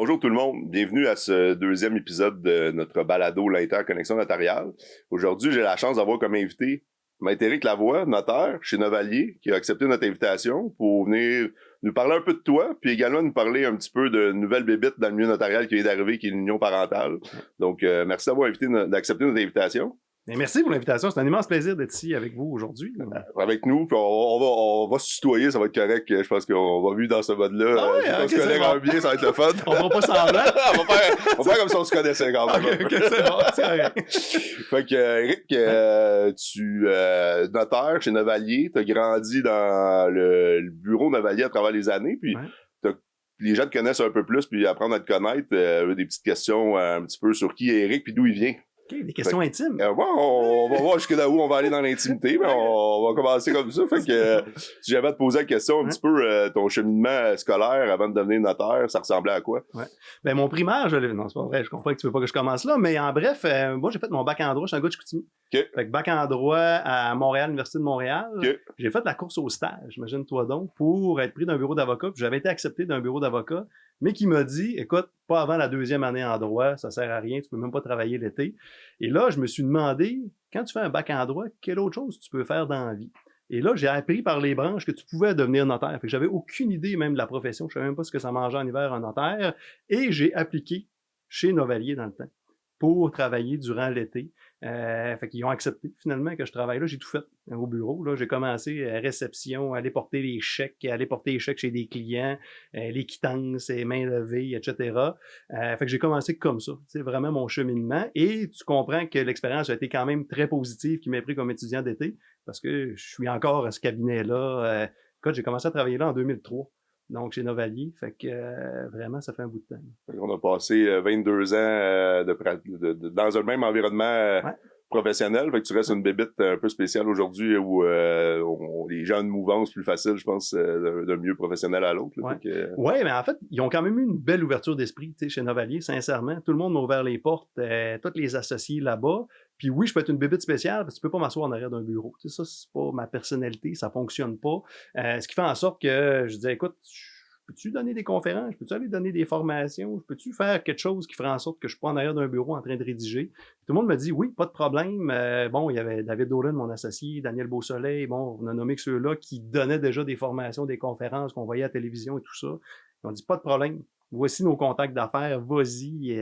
Bonjour tout le monde, bienvenue à ce deuxième épisode de notre balado L'Interconnexion notariale. Aujourd'hui, j'ai la chance d'avoir comme invité Maître Éric Lavoie, notaire chez Novalier, qui a accepté notre invitation pour venir nous parler un peu de toi, puis également nous parler un petit peu de nouvelles bébites dans le milieu notarial qui vient d'arriver, qui est l'union parentale. Donc, merci d'avoir d'accepter notre invitation. Et merci pour l'invitation. C'est un immense plaisir d'être ici avec vous aujourd'hui. Avec nous, puis on va se tutoyer, ça va être correct. Je pense qu'on va vivre dans ce mode-là. Ah ouais, on se connaît bien, ça va être le fun. On va pas semblant. on va faire comme si on se connaissait quand même. OK, c'est bon, c'est correct. Fait que, Éric, tu notaire chez Novalier, t'as grandi dans le bureau Novalier à travers les années, puis les gens te connaissent un peu plus, puis apprendre à te connaître, des petites questions un petit peu sur qui est Éric, puis d'où il vient. OK, des questions intimes. On va voir jusque là où on va aller dans l'intimité, mais on va commencer comme ça. Fait que si j'avais à te poser la question un petit peu, ton cheminement scolaire avant de devenir notaire, ça ressemblait à quoi? Ouais. Ben, mon primaire, non, c'est pas vrai, je comprends que tu veux pas que je commence là, mais en bref, moi, j'ai fait mon bac en droit, je suis un gars de Chicoutimi. Okay. Fait que bac en droit à Montréal, l'Université de Montréal. Okay. J'ai fait la course au stage, imagine-toi donc, pour être pris d'un bureau d'avocat, puis j'avais été accepté d'un bureau d'avocat, mais qui m'a dit, écoute, pas avant la deuxième année en droit, ça sert à rien, tu peux même pas travailler l'été. Et là, je me suis demandé, quand tu fais un bac en droit, quelle autre chose tu peux faire dans la vie? Et là, j'ai appris par les branches que tu pouvais devenir notaire. Fait que j'avais aucune idée même de la profession. Je savais même pas ce que ça mangeait en hiver un notaire. Et j'ai appliqué chez Novalier dans le temps pour travailler durant l'été. Fait qu'ils ont accepté finalement que je travaille là. J'ai tout fait au bureau. Là, j'ai commencé à réception, aller porter les chèques chez des clients, les quittances, les mains levées, etc. Fait que j'ai commencé comme ça. C'est vraiment mon cheminement. Et tu comprends que l'expérience a été quand même très positive qui m'a pris comme étudiant d'été parce que je suis encore à ce cabinet-là. Écoute, j'ai commencé à travailler là en 2003. Donc, chez Novalier. Fait que vraiment, ça fait un bout de temps. On a passé 22 ans dans un même environnement professionnel. Fait que tu restes une bébite un peu spéciale aujourd'hui où les gens de mouvance plus facile, je pense, d'un milieu professionnel à l'autre. Ouais, mais en fait, ils ont quand même eu une belle ouverture d'esprit chez Novalier, sincèrement. Tout le monde m'a ouvert les portes, tous les associés là-bas. Puis oui, je peux être une bébite spéciale parce que tu peux pas m'asseoir en arrière d'un bureau. Tu sais, ça, c'est pas ma personnalité, ça fonctionne pas. Ce qui fait en sorte que je disais, écoute, peux-tu donner des conférences? Peux-tu aller donner des formations? Peux-tu faire quelque chose qui ferait en sorte que je suis pas en arrière d'un bureau en train de rédiger? Tout le monde me dit, oui, pas de problème. Bon, il y avait David Dolan, mon associé, Daniel Beausoleil, bon, on a nommé que ceux-là qui donnaient déjà des formations, des conférences qu'on voyait à la télévision et tout ça. Ils ont dit, pas de problème. Voici nos contacts d'affaires, vas-y,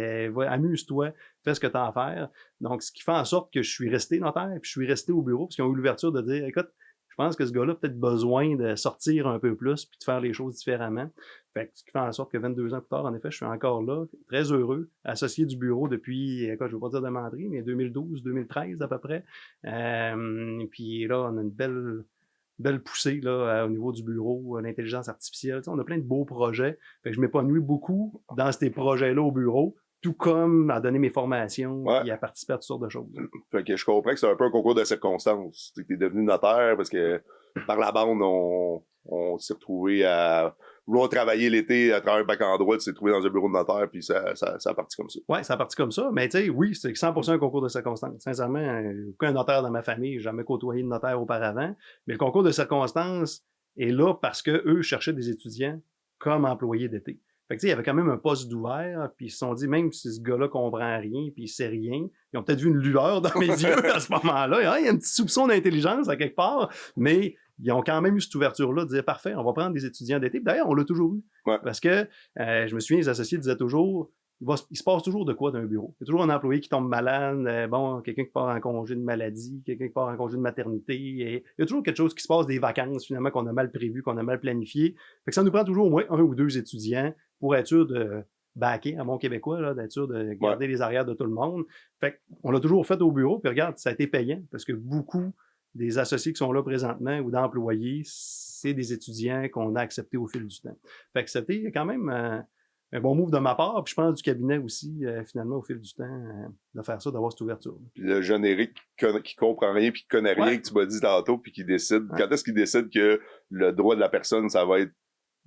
amuse-toi, fais ce que tu as à faire. Donc, ce qui fait en sorte que je suis resté notaire, puis je suis resté au bureau, parce qu'ils ont eu l'ouverture de dire, écoute, je pense que ce gars-là a peut-être besoin de sortir un peu plus, puis de faire les choses différemment. Fait que ce qui fait en sorte que 22 ans plus tard, en effet, je suis encore là, très heureux, associé du bureau depuis, je ne veux pas dire de menterie, mais 2012, 2013 à peu près. Puis là, on a une belle poussée là, au niveau du bureau, l'intelligence artificielle. On a plein de beaux projets. Fait que je m'épanouis beaucoup dans ces projets-là au bureau, tout comme à donner mes formations et à participer à toutes sortes de choses. Fait que je comprends que c'est un peu un concours de circonstances. Tu es devenu notaire parce que par la bande, on s'est retrouvé à vouloir travailler l'été à travers un bac en droit, tu t'es trouvé dans un bureau de notaire, puis ça a parti comme ça. Ouais, ça a parti comme ça. Mais tu sais, oui, c'est 100% un concours de circonstances. Sincèrement, aucun notaire dans ma famille, j'ai jamais côtoyé de notaire auparavant. Mais le concours de circonstances est là parce que eux cherchaient des étudiants comme employés d'été. Fait que tu sais, il y avait quand même un poste d'ouvert, puis ils se sont dit, même si ce gars-là comprend rien, puis il sait rien, ils ont peut-être vu une lueur dans mes yeux à ce moment-là. Il y a un petit soupçon d'intelligence à quelque part, mais ils ont quand même eu cette ouverture-là de dire, parfait, on va prendre des étudiants d'été. D'ailleurs, on l'a toujours eu. Ouais. Parce que, je me souviens, les associés disaient toujours, il se passe toujours de quoi d'un bureau. Il y a toujours un employé qui tombe malade, quelqu'un qui part en congé de maladie, quelqu'un qui part en congé de maternité. Et il y a toujours quelque chose qui se passe, des vacances, finalement, qu'on a mal prévues, qu'on a mal planifiées. Fait que ça nous prend toujours au moins 1 ou 2 étudiants pour être sûr de backer à mon québécois, là, d'être sûr de garder les arrières de tout le monde. Fait qu'on l'a toujours fait au bureau, puis regarde, ça a été payant, parce que beaucoup des associés qui sont là présentement ou d'employés, c'est des étudiants qu'on a acceptés au fil du temps. Fait que c'était quand même un bon move de ma part, puis je pense du cabinet aussi, finalement, au fil du temps, de faire ça, d'avoir cette ouverture. Puis le jeune Éric qui comprend rien, puis qui connaît rien, que tu m'as dit tantôt, puis qui décide, quand est-ce qu'il décide que le droit de la personne, ça va être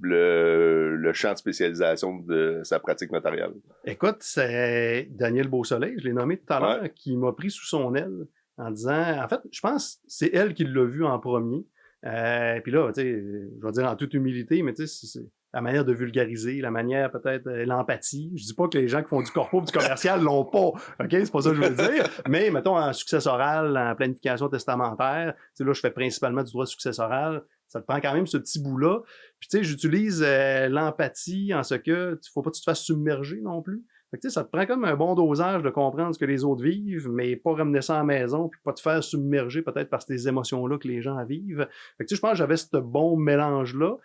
le champ de spécialisation de sa pratique notariale? Écoute, c'est Daniel Beausoleil, je l'ai nommé tout à l'heure, qui m'a pris sous son aile en disant, en fait, je pense que c'est elle qui l'a vu en premier. Puis là, tu sais, je vais dire en toute humilité, mais tu sais, la manière de vulgariser, la manière peut-être l'empathie. Je dis pas que les gens qui font du corpo ou du commercial l'ont pas, ok, c'est pas ça que je veux dire, mais mettons en successoral, en planification testamentaire, tu sais, là je fais principalement du droit successoral, ça te prend quand même ce petit bout-là. Puis tu sais, j'utilise l'empathie en ce que il faut pas que tu te fasses submerger non plus. Fait que, tu sais, ça te prend comme un bon dosage de comprendre ce que les autres vivent, mais pas ramener ça à la maison, puis pas te faire submerger peut-être par ces émotions-là que les gens vivent. Fait que, tu sais, je pense que j'avais ce bon mélange-là.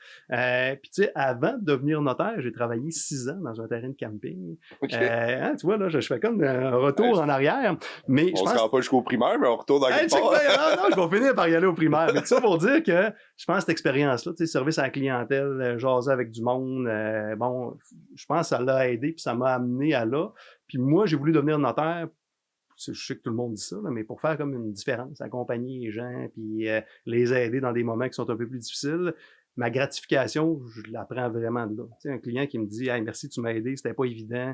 Puis, tu sais, avant de devenir notaire, j'ai travaillé 6 ans dans un terrain de camping. Hein, tu vois, là, je fais comme un retour en arrière. Mais on se rend pas jusqu'au primaire, mais on retourne dans quelque part. Non, je vais finir par y aller au primaire. Mais tout ça pour dire que je pense que cette expérience-là, tu sais, service à la clientèle, jaser avec du monde, bon, je pense que ça l'a aidé, puis ça m'a amené à là. Puis moi, j'ai voulu devenir notaire, je sais que tout le monde dit ça, là, mais pour faire comme une différence, accompagner les gens, puis les aider dans des moments qui sont un peu plus difficiles. Ma gratification, je la prends vraiment de là. Tu sais, un client qui me dit « Hey, merci, tu m'as aidé, c'était pas évident,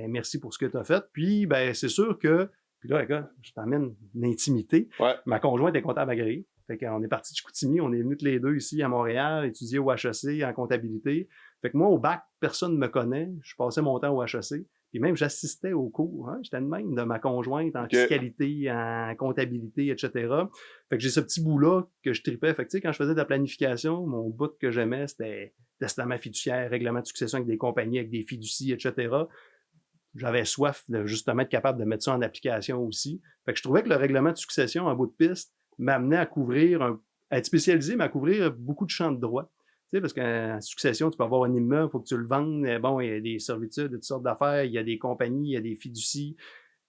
merci pour ce que tu as fait. » Puis, ben, c'est sûr que, puis là, regarde, je t'amène une intimité. Ouais. Ma conjointe est comptable agréée. Fait qu'on est partis de Chicoutimi, on est venus tous les deux ici à Montréal, étudier au HEC en comptabilité. Fait que moi, au bac, personne ne me connaît. Je passais mon temps au HEC. Puis même, j'assistais aux cours. Hein? J'étais de même de ma conjointe en fiscalité, en comptabilité, etc. Fait que j'ai ce petit bout-là que je tripais. Fait que, tu sais, quand je faisais de la planification, mon bout que j'aimais, c'était testament fiduciaire, règlement de succession avec des compagnies, avec des fiducies, etc. J'avais soif de justement être capable de mettre ça en application aussi. Fait que je trouvais que le règlement de succession en bout de piste m'amenait à couvrir, à être spécialisé, mais à couvrir beaucoup de champs de droit. Tu sais, parce qu'en succession, tu peux avoir un immeuble, il faut que tu le vendes. Bon, il y a des servitudes, toutes sortes d'affaires, il y a des compagnies, il y a des fiducies.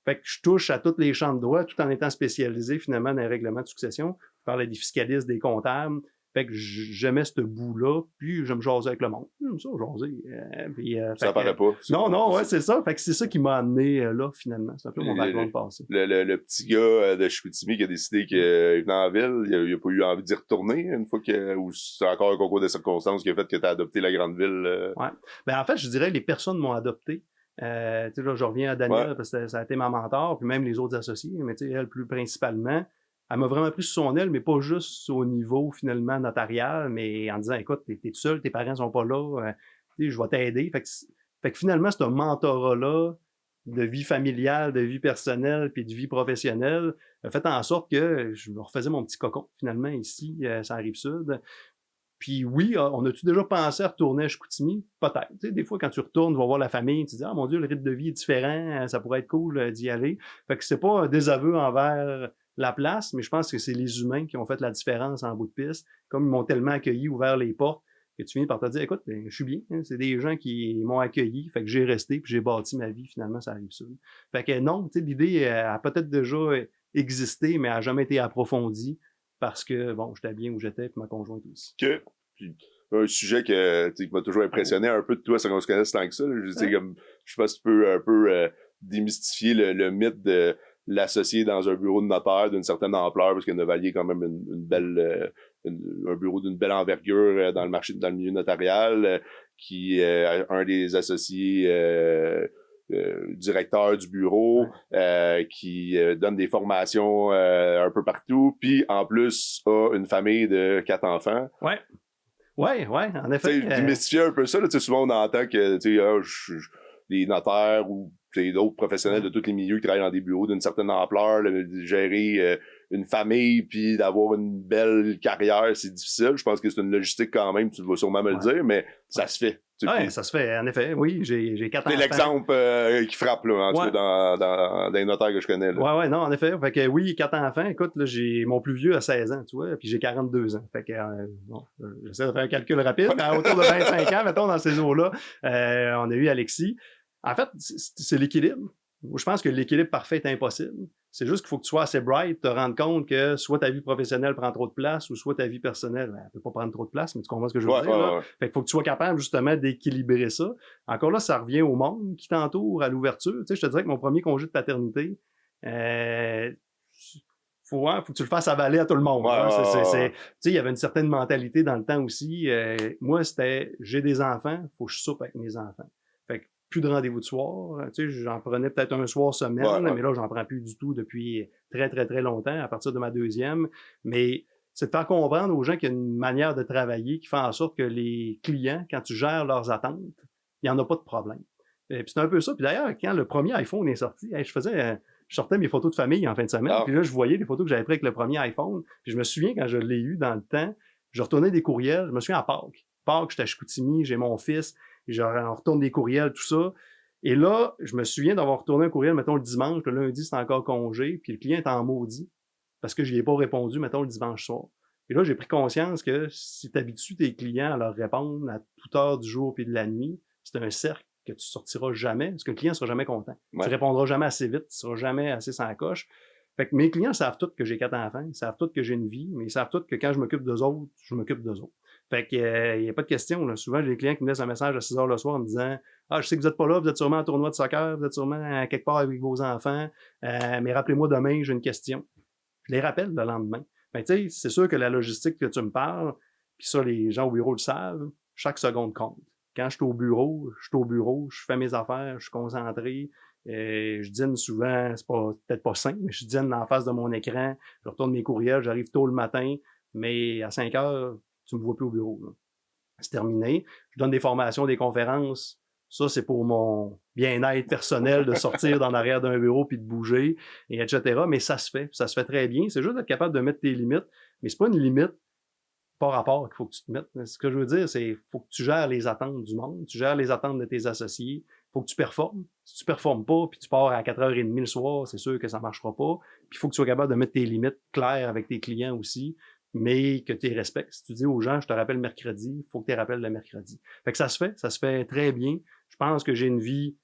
Fait que je touche à tous les champs de droit tout en étant spécialisé finalement dans les règlements de succession. Je parlais des fiscalistes, des comptables. Fait que j'aimais ce bout-là, puis je me jasais avec le monde. Ça, jaser. Ça paraît pas. Non, ouais, c'est ça. Fait que c'est ça qui m'a amené là, finalement. C'est un peu mon background passé. Le petit gars de Chicoutimi qui a décidé qu'il venait en ville, il a pas eu envie d'y retourner une fois ou c'est encore un concours de circonstances qui a fait que tu as adopté la grande ville? Ouais. Ben, en fait, je dirais que les personnes m'ont adopté. Tu sais, là, je reviens à Daniel parce que ça a été ma mentor, puis même les autres associés, mais tu sais, elle plus principalement. Elle m'a vraiment pris sous son aile, mais pas juste au niveau, finalement, notarial, mais en disant, écoute, t'es tout seul, tes parents sont pas là, je vais t'aider. Fait que finalement, ce mentorat-là de vie familiale, de vie personnelle, puis de vie professionnelle, a fait en sorte que je me refaisais mon petit cocon, finalement, ici, ça arrive sud. Puis oui, on a-tu déjà pensé à retourner à Chicoutimi? Peut-être. Tu sais, des fois, quand tu retournes, tu vas voir la famille, tu te dis « Ah mon Dieu, le rythme de vie est différent, ça pourrait être cool d'y aller. » Fait que c'est pas un désaveu envers la place, mais je pense que c'est les humains qui ont fait la différence en bout de piste. Comme ils m'ont tellement accueilli, ouvert les portes, que tu viens par te dire « Écoute, je suis bien. Hein, c'est des gens qui m'ont accueilli. » Fait que j'ai resté, puis j'ai bâti ma vie, finalement, ça arrive ça. Fait que non, tu sais, l'idée a peut-être déjà existé, mais a jamais été approfondie. Parce que, bon, j'étais bien où j'étais, puis ma conjointe aussi. OK. Puis, un sujet qui m'a toujours impressionné un peu de toi, sans qu'on se connaisse tant que ça. Je sais pas si tu peux un peu démystifier le mythe de l'associer dans un bureau de notaire d'une certaine ampleur, parce que Novalier est quand même une belle un bureau d'une belle envergure dans le milieu notarial, qui est un des associés directeur du bureau, qui donne des formations un peu partout, puis en plus a une famille de 4 enfants. Ouais, en effet. Démystifier un peu ça, là, souvent on entend que les notaires ou d'autres professionnels de tous les milieux qui travaillent dans des bureaux d'une certaine ampleur, gérer une famille puis d'avoir une belle carrière, c'est difficile. Je pense que c'est une logistique quand même, tu vas sûrement me le dire, mais ça se fait. Oui, ça se fait, en effet. Oui, j'ai 4 enfants. C'est l'exemple qui frappe, là, en tout cas, dans les notaires que je connais. Là. Ouais, non, en effet. Fait que oui, 4 enfants. Écoute, là, j'ai mon plus vieux à 16 ans, tu vois, puis j'ai 42 ans. Fait que, bon, j'essaie de faire un calcul rapide, mais autour de 25 ans, mettons, dans ces eaux-là, on a eu Alexis. En fait, c'est l'équilibre. Je pense que l'équilibre parfait est impossible. C'est juste qu'il faut que tu sois assez bright, te rendre compte que soit ta vie professionnelle prend trop de place ou soit ta vie personnelle, elle peut pas prendre trop de place, mais tu comprends ce que je veux dire, là? Fait qu'il faut que tu sois capable, justement, d'équilibrer ça. Encore là, ça revient au monde qui t'entoure, à l'ouverture. Tu sais, je te dirais que mon premier congé de paternité, faut que tu le fasses avaler à tout le monde. Tu sais, il y avait une certaine mentalité dans le temps aussi. Moi, c'était, j'ai des enfants, faut que je soupe avec mes enfants. Fait que plus de rendez-vous de soir. Tu sais, j'en prenais peut-être un soir semaine, mais là, j'en prends plus du tout depuis très, très, très longtemps, à partir de ma deuxième. Mais c'est de faire comprendre aux gens qu'il y a une manière de travailler qui fait en sorte que les clients, quand tu gères leurs attentes, il n'y en a pas de problème. Et puis c'est un peu ça. Puis d'ailleurs, quand le premier iPhone est sorti, je sortais mes photos de famille en fin de semaine, puis là, je voyais les photos que j'avais prises avec le premier iPhone. Puis je me souviens, quand je l'ai eu dans le temps, je retournais des courriels. Je me souviens à Pâques. Pâques, j'étais à Chicoutimi, j'ai mon fils, on retourne des courriels, tout ça. Et là, je me souviens d'avoir retourné un courriel, mettons, le dimanche, le lundi, c'était encore congé, puis le client était en maudit parce que je n'y ai pas répondu, mettons, le dimanche soir. Et là, j'ai pris conscience que si tu habitues tes clients à leur répondre à toute heure du jour puis de la nuit, c'est un cercle que tu sortiras jamais, parce que le client sera jamais content. Ouais. Tu répondras jamais assez vite, tu seras jamais assez sans coche. Fait que mes clients savent tous que j'ai 4 enfants, ils savent tous que j'ai une vie, mais ils savent tous que quand je m'occupe d'eux autres, je m'occupe d'eux autres. Fait que y a pas de question, là. Souvent, j'ai des clients qui me laissent un message à 6 heures le soir en me disant « Ah, je sais que vous êtes pas là, vous êtes sûrement en tournoi de soccer, vous êtes sûrement quelque part avec vos enfants, mais rappelez-moi demain, j'ai une question. » Je les rappelle le lendemain. Ben, tu sais, c'est sûr que la logistique que tu me parles, puis ça, les gens au bureau le savent, chaque seconde compte. Quand je suis au bureau, je fais mes affaires, je suis concentré, je dîne souvent, c'est pas peut-être pas simple, mais je dîne en face de mon écran, je retourne mes courriels, j'arrive tôt le matin, mais à 5 heures, tu me vois plus au bureau, là. C'est terminé. Je donne des formations, des conférences. Ça, c'est pour mon bien-être personnel de sortir dans l'arrière d'un bureau puis de bouger, et etc. Mais ça se fait très bien. C'est juste d'être capable de mettre tes limites, mais c'est pas une limite par rapport qu'il faut que tu te mettes. Ce que je veux dire, c'est faut que tu gères les attentes du monde, tu gères les attentes de tes associés, faut que tu performes. Si tu performes pas, puis tu pars à 4h30 le soir, c'est sûr que ça marchera pas. Puis il faut que tu sois capable de mettre tes limites claires avec tes clients aussi, mais que tu les respectes. Si tu dis aux gens, je te rappelle mercredi, il faut que tu les rappelles le mercredi. Fait que ça se fait très bien. Je pense que j'ai une vie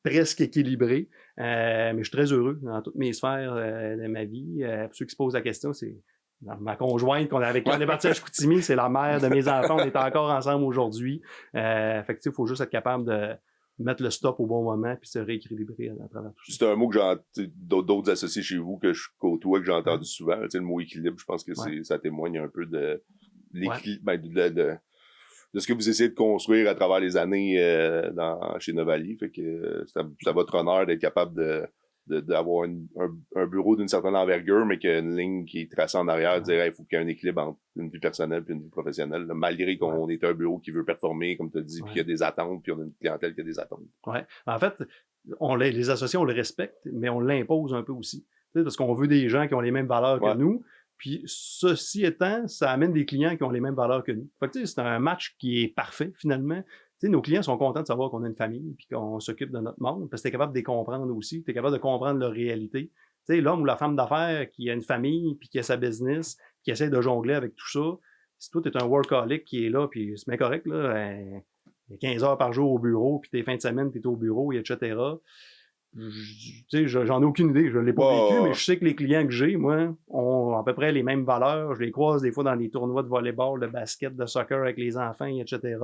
presque équilibrée, mais je suis très heureux dans toutes mes sphères de ma vie. Pour ceux qui se posent la question, c'est ma conjointe avec qui on est parti à Chicoutimi, c'est la mère de mes enfants, on est encore ensemble aujourd'hui. Fait que tu sais, il faut juste être capable de mettre le stop au bon moment puis se rééquilibrer à travers tout ça. C'est un mot que j'ai d'autres associés chez vous que je côtoie, que j'ai entendu souvent. Tu sais, le mot équilibre, je pense que ça témoigne un peu de l'équilibre, de ce que vous essayez de construire à travers les années chez Novalier. Fait que c'est à votre honneur d'être capable d'avoir un bureau d'une certaine envergure, mais qu'il y a une ligne qui est tracée en arrière, de dire il faut qu'il y ait un équilibre entre une vie personnelle et une vie professionnelle, là, malgré qu'on est un bureau qui veut performer, comme tu as dit, puis qu'il y a des attentes, puis on a une clientèle qui a des attentes. Ouais. En fait, les associés, on le respecte, mais on l'impose un peu aussi. Tu sais, parce qu'on veut des gens qui ont les mêmes valeurs que nous. Puis, ceci étant, ça amène des clients qui ont les mêmes valeurs que nous. Fait que, tu sais, c'est un match qui est parfait, finalement. Tu sais, nos clients sont contents de savoir qu'on a une famille puis qu'on s'occupe de notre monde parce que t'es capable de les comprendre aussi. T'es capable de comprendre leur réalité. Tu sais, l'homme ou la femme d'affaires qui a une famille puis qui a sa business, qui essaie de jongler avec tout ça, si toi, t'es un workaholic qui est là puis c'est bien correct, là, 15 heures par jour au bureau puis tes fins de semaine, t'es au bureau, et etc., tu sais, j'en ai aucune idée, je l'ai pas vécu, mais je sais que les clients que j'ai, moi, ont à peu près les mêmes valeurs. Je les croise des fois dans des tournois de volleyball, de basket, de soccer avec les enfants, etc.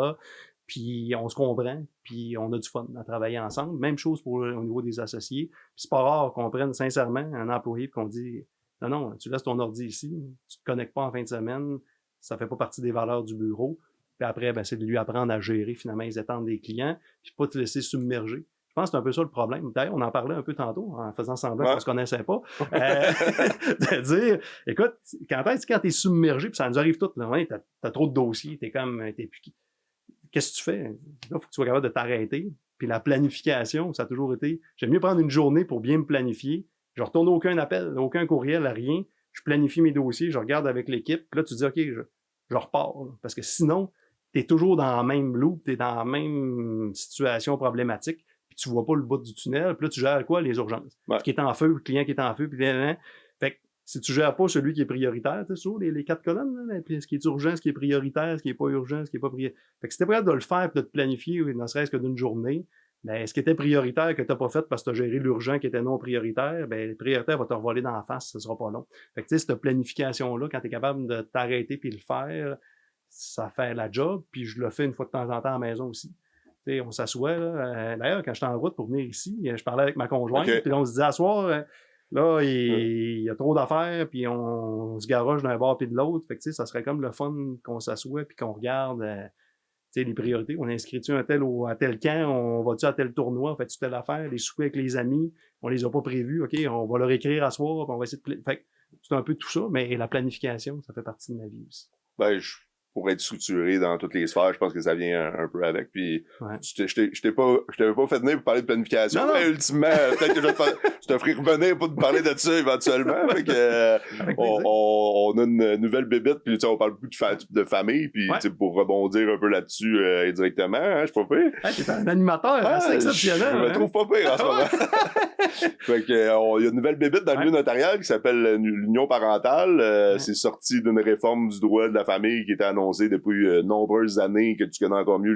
Puis on se comprend, puis on a du fun à travailler ensemble. Même chose au niveau des associés. Puis c'est pas rare qu'on prenne sincèrement un employé et qu'on dit « Non, tu laisses ton ordi ici, tu te connectes pas en fin de semaine, ça fait pas partie des valeurs du bureau. » Puis après, ben, c'est de lui apprendre à gérer finalement les attentes des clients, puis pas te laisser submerger. Je pense que c'est un peu ça le problème. D'ailleurs, on en parlait un peu tantôt en faisant semblant qu'on se connaissait pas. De dire, écoute, quand t'es submergé, puis ça nous arrive tout, là, ouais, t'as trop de dossiers, qu'est-ce que tu fais? Là, il faut que tu sois capable de t'arrêter. Puis la planification, ça a toujours été, j'aime mieux prendre une journée pour bien me planifier. Je retourne aucun appel, aucun courriel, rien. Je planifie mes dossiers, je regarde avec l'équipe. Puis là, tu dis, OK, je repars. Là. Parce que sinon, t'es toujours dans la même loop, t'es dans la même situation problématique. Puis tu vois pas le bout du tunnel, puis là, tu gères quoi? Les urgences. Ce qui est en feu, le client qui est en feu, puis là. Fait que si tu gères pas celui qui est prioritaire, tu sais, sur les 4 colonnes, là, ce qui est urgent, ce qui est prioritaire, ce qui est pas urgent, ce qui est pas prioritaire. Fait que si t'es prêt de le faire, puis de te planifier, ne serait-ce que d'une journée, ben, ce qui était prioritaire que t'as pas fait parce que t'as géré l'urgent qui était non prioritaire, ben, le prioritaire va te revoler dans la face, ce sera pas long. Fait que, tu sais, cette planification-là, quand t'es capable de t'arrêter puis le faire, ça fait la job, puis je le fais une fois de temps en temps à la maison aussi. T'sais, on s'assoit, là. D'ailleurs, quand j'étais en route pour venir ici, je parlais avec ma conjointe, puis on se disait, à soir, là, il y a trop d'affaires, puis on se garoche d'un bord puis de l'autre. Fait que, ça serait comme le fun qu'on s'assoit puis qu'on regarde les priorités. On inscrit-tu à tel camp, on va-tu à tel tournoi, on fait-tu telle affaire, les soupers avec les amis, on les a pas prévus, OK, on va leur écrire à soir, puis on va essayer de... Fait que c'est un peu tout ça, mais la planification, ça fait partie de ma vie aussi. Ben, pour être structuré dans toutes les sphères, je pense que ça vient un peu avec. Puis, je t'avais pas fait venir pour parler de planification, mais ultimement, peut-être que je te ferai revenir pour te parler de ça éventuellement. Fait que, on a une nouvelle bébête, puis on parle beaucoup de famille, puis pour rebondir un peu là-dessus indirectement, hein, je suis pas pire. T'es un animateur, c'est exceptionnel. Je me trouve pas pire en ce moment. Fait que, il y a une nouvelle bébête dans le milieu notarial qui s'appelle l'union parentale. C'est sorti d'une réforme du droit de la famille qui était annoncée depuis nombreuses années, que tu connais encore mieux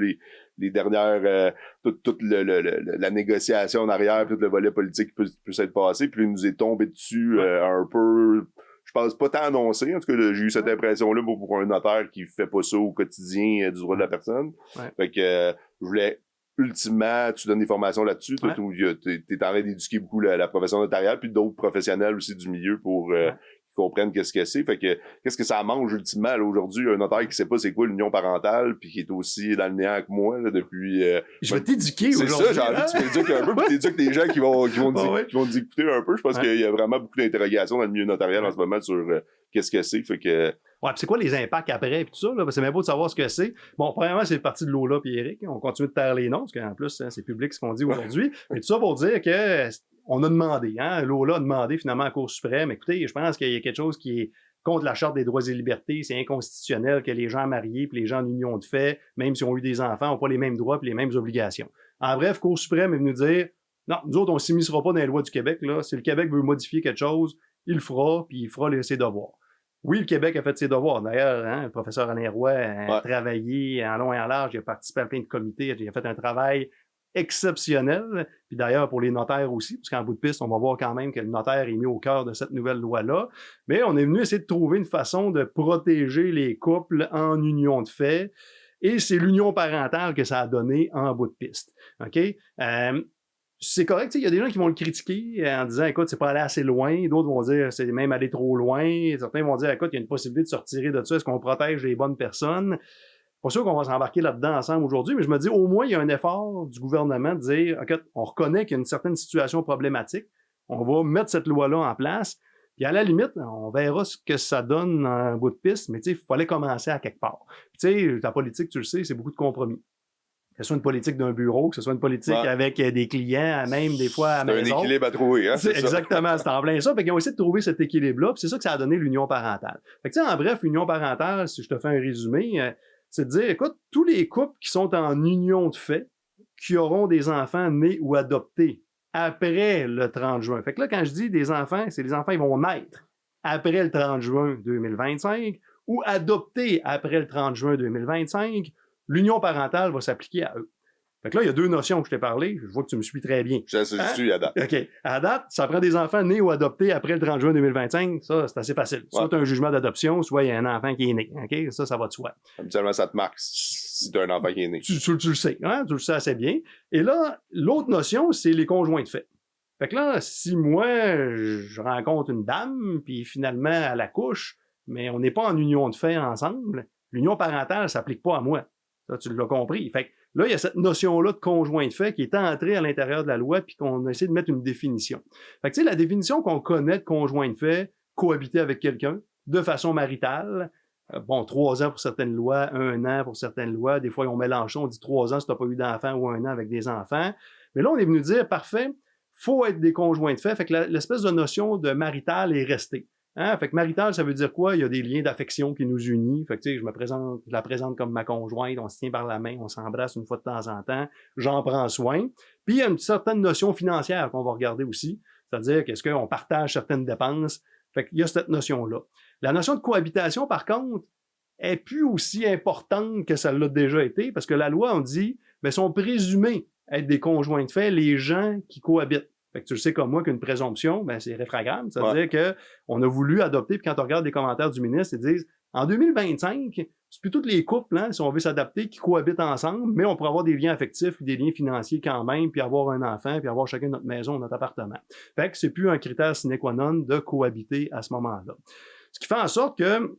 les dernières, toute la négociation en arrière, tout le volet politique qui peut s'être passé, puis il nous est tombé dessus un peu, je pense pas tant annoncé, en tout cas j'ai eu cette impression-là pour un notaire qui fait pas ça au quotidien du droit de la personne. Fait que je voulais ultimement, tu donnes des formations là-dessus, t'es en train d'éduquer beaucoup la profession notariale, puis d'autres professionnels aussi du milieu pour qu'ils comprennent qu'est-ce que c'est. Fait que, qu'est-ce que ça mange ultimement, là, aujourd'hui, un notaire qui sait pas c'est quoi l'union parentale, puis qui est aussi dans le néant que moi, là, depuis... je vais t'éduquer aujourd'hui. C'est ça, j'ai envie que tu m'éduques un peu, puis t'éduques des gens qui vont nous écouter un peu. Je pense qu'il y a vraiment beaucoup d'interrogations dans le milieu notarial en ce moment sur qu'est-ce que c'est. Fait que... Ouais, puis c'est quoi les impacts après, puis tout ça, là? C'est même beau de savoir ce que c'est. Bon, premièrement, c'est parti de Lola puis Eric. On continue de taire les noms, parce qu'en plus, c'est public ce qu'on dit aujourd'hui. Mais tout ça pour dire que on a demandé, hein? Lola a demandé finalement à la Cour suprême, écoutez, je pense qu'il y a quelque chose qui est contre la Charte des droits et libertés, c'est inconstitutionnel que les gens mariés puis les gens en union de fait, même s'ils ont eu des enfants, n'ont pas les mêmes droits puis les mêmes obligations. En bref, Cour suprême est venue dire, non, nous autres, on ne s'immiscera pas dans les lois du Québec, là. Si le Québec veut modifier quelque chose, il le fera, puis il fera ses devoirs. Oui, le Québec a fait ses devoirs. D'ailleurs, hein, le professeur Alain Roy a travaillé en long et en large, il a participé à plein de comités, il a fait un travail exceptionnel. Puis d'ailleurs, pour les notaires aussi, parce qu'en bout de piste, on va voir quand même que le notaire est mis au cœur de cette nouvelle loi-là. Mais on est venu essayer de trouver une façon de protéger les couples en union de fait. Et c'est l'union parentale que ça a donné en bout de piste. OK? C'est correct, il y a des gens qui vont le critiquer en disant, écoute, c'est pas allé assez loin. D'autres vont dire, c'est même allé trop loin. Certains vont dire, écoute, il y a une possibilité de se retirer de ça. Est-ce qu'on protège les bonnes personnes? Pas sûr qu'on va s'embarquer là-dedans ensemble aujourd'hui, mais je me dis, au moins, il y a un effort du gouvernement de dire, OK, on reconnaît qu'il y a une certaine situation problématique. On va mettre cette loi-là en place. Puis à la limite, on verra ce que ça donne en bout de piste, mais il fallait commencer à quelque part. Puis la politique, tu le sais, c'est beaucoup de compromis. Que ce soit une politique d'un bureau, que ce soit une politique avec des clients, même des fois à la maison. C'est un équilibre à trouver, hein? C'est exactement, c'est en plein ça. Fait qu'ils ont essayé de trouver cet équilibre-là, puis c'est ça que ça a donné l'union parentale. Fait que en bref, l'union parentale, si je te fais un résumé, c'est de dire, écoute, tous les couples qui sont en union de fait, qui auront des enfants nés ou adoptés après le 30 juin. Fait que là, quand je dis des enfants, c'est les enfants, ils vont naître après le 30 juin 2025 ou adoptés après le 30 juin 2025, l'union parentale va s'appliquer à eux. Fait que là, il y a deux notions que je t'ai parlé. Je vois que tu me suis très bien. Je suis à date. OK. À date, ça prend des enfants nés ou adoptés après le 30 juin 2025. Ça, c'est assez facile. Soit tu as un jugement d'adoption, soit il y a un enfant qui est né. OK? Ça va de soi. Habituellement, ça te marque si tu as un enfant qui est né. Tu le sais. Hein? Tu le sais assez bien. Et là, l'autre notion, c'est les conjoints de fait. Fait que là, si moi, je rencontre une dame, puis finalement, elle accouche, mais on n'est pas en union de fait ensemble, l'union parentale ne s'applique pas à moi. Ça, tu l'as compris. Fait que là, il y a cette notion-là de conjoint de fait qui est entrée à l'intérieur de la loi puis qu'on a essayé de mettre une définition. Fait que, tu sais, la définition qu'on connaît de conjoint de fait, cohabiter avec quelqu'un de façon maritale, 3 ans pour certaines lois, 1 an pour certaines lois. Des fois, on mélange, on dit 3 ans si tu n'as pas eu d'enfant ou 1 an avec des enfants. Mais là, on est venu dire, parfait, faut être des conjoints de fait. Fait que l'espèce de notion de marital est restée. Hein? Fait que marital, ça veut dire quoi? Il y a des liens d'affection qui nous unissent. Fait que, tu sais, je la présente comme ma conjointe, on se tient par la main, on s'embrasse une fois de temps en temps, j'en prends soin. Puis, il y a une certaine notion financière qu'on va regarder aussi. C'est-à-dire qu'est-ce qu'on partage certaines dépenses. Fait qu'il y a cette notion-là. La notion de cohabitation, par contre, est plus aussi importante que ça l'a déjà été, parce que la loi, on dit, mais sont présumés être des conjoints de fait les gens qui cohabitent. Fait que tu le sais comme moi qu'une présomption, ben c'est réfragable. C'est-à-dire qu'on a voulu adopter, puis quand on regarde les commentaires du ministre, ils disent en 2025, c'est plus tous les couples, hein, si on veut s'adapter, qui cohabitent ensemble, mais on pourrait avoir des liens affectifs, des liens financiers quand même, puis avoir un enfant, puis avoir chacun notre maison, notre appartement. Fait que c'est plus un critère sine qua non de cohabiter à ce moment-là. Ce qui fait en sorte que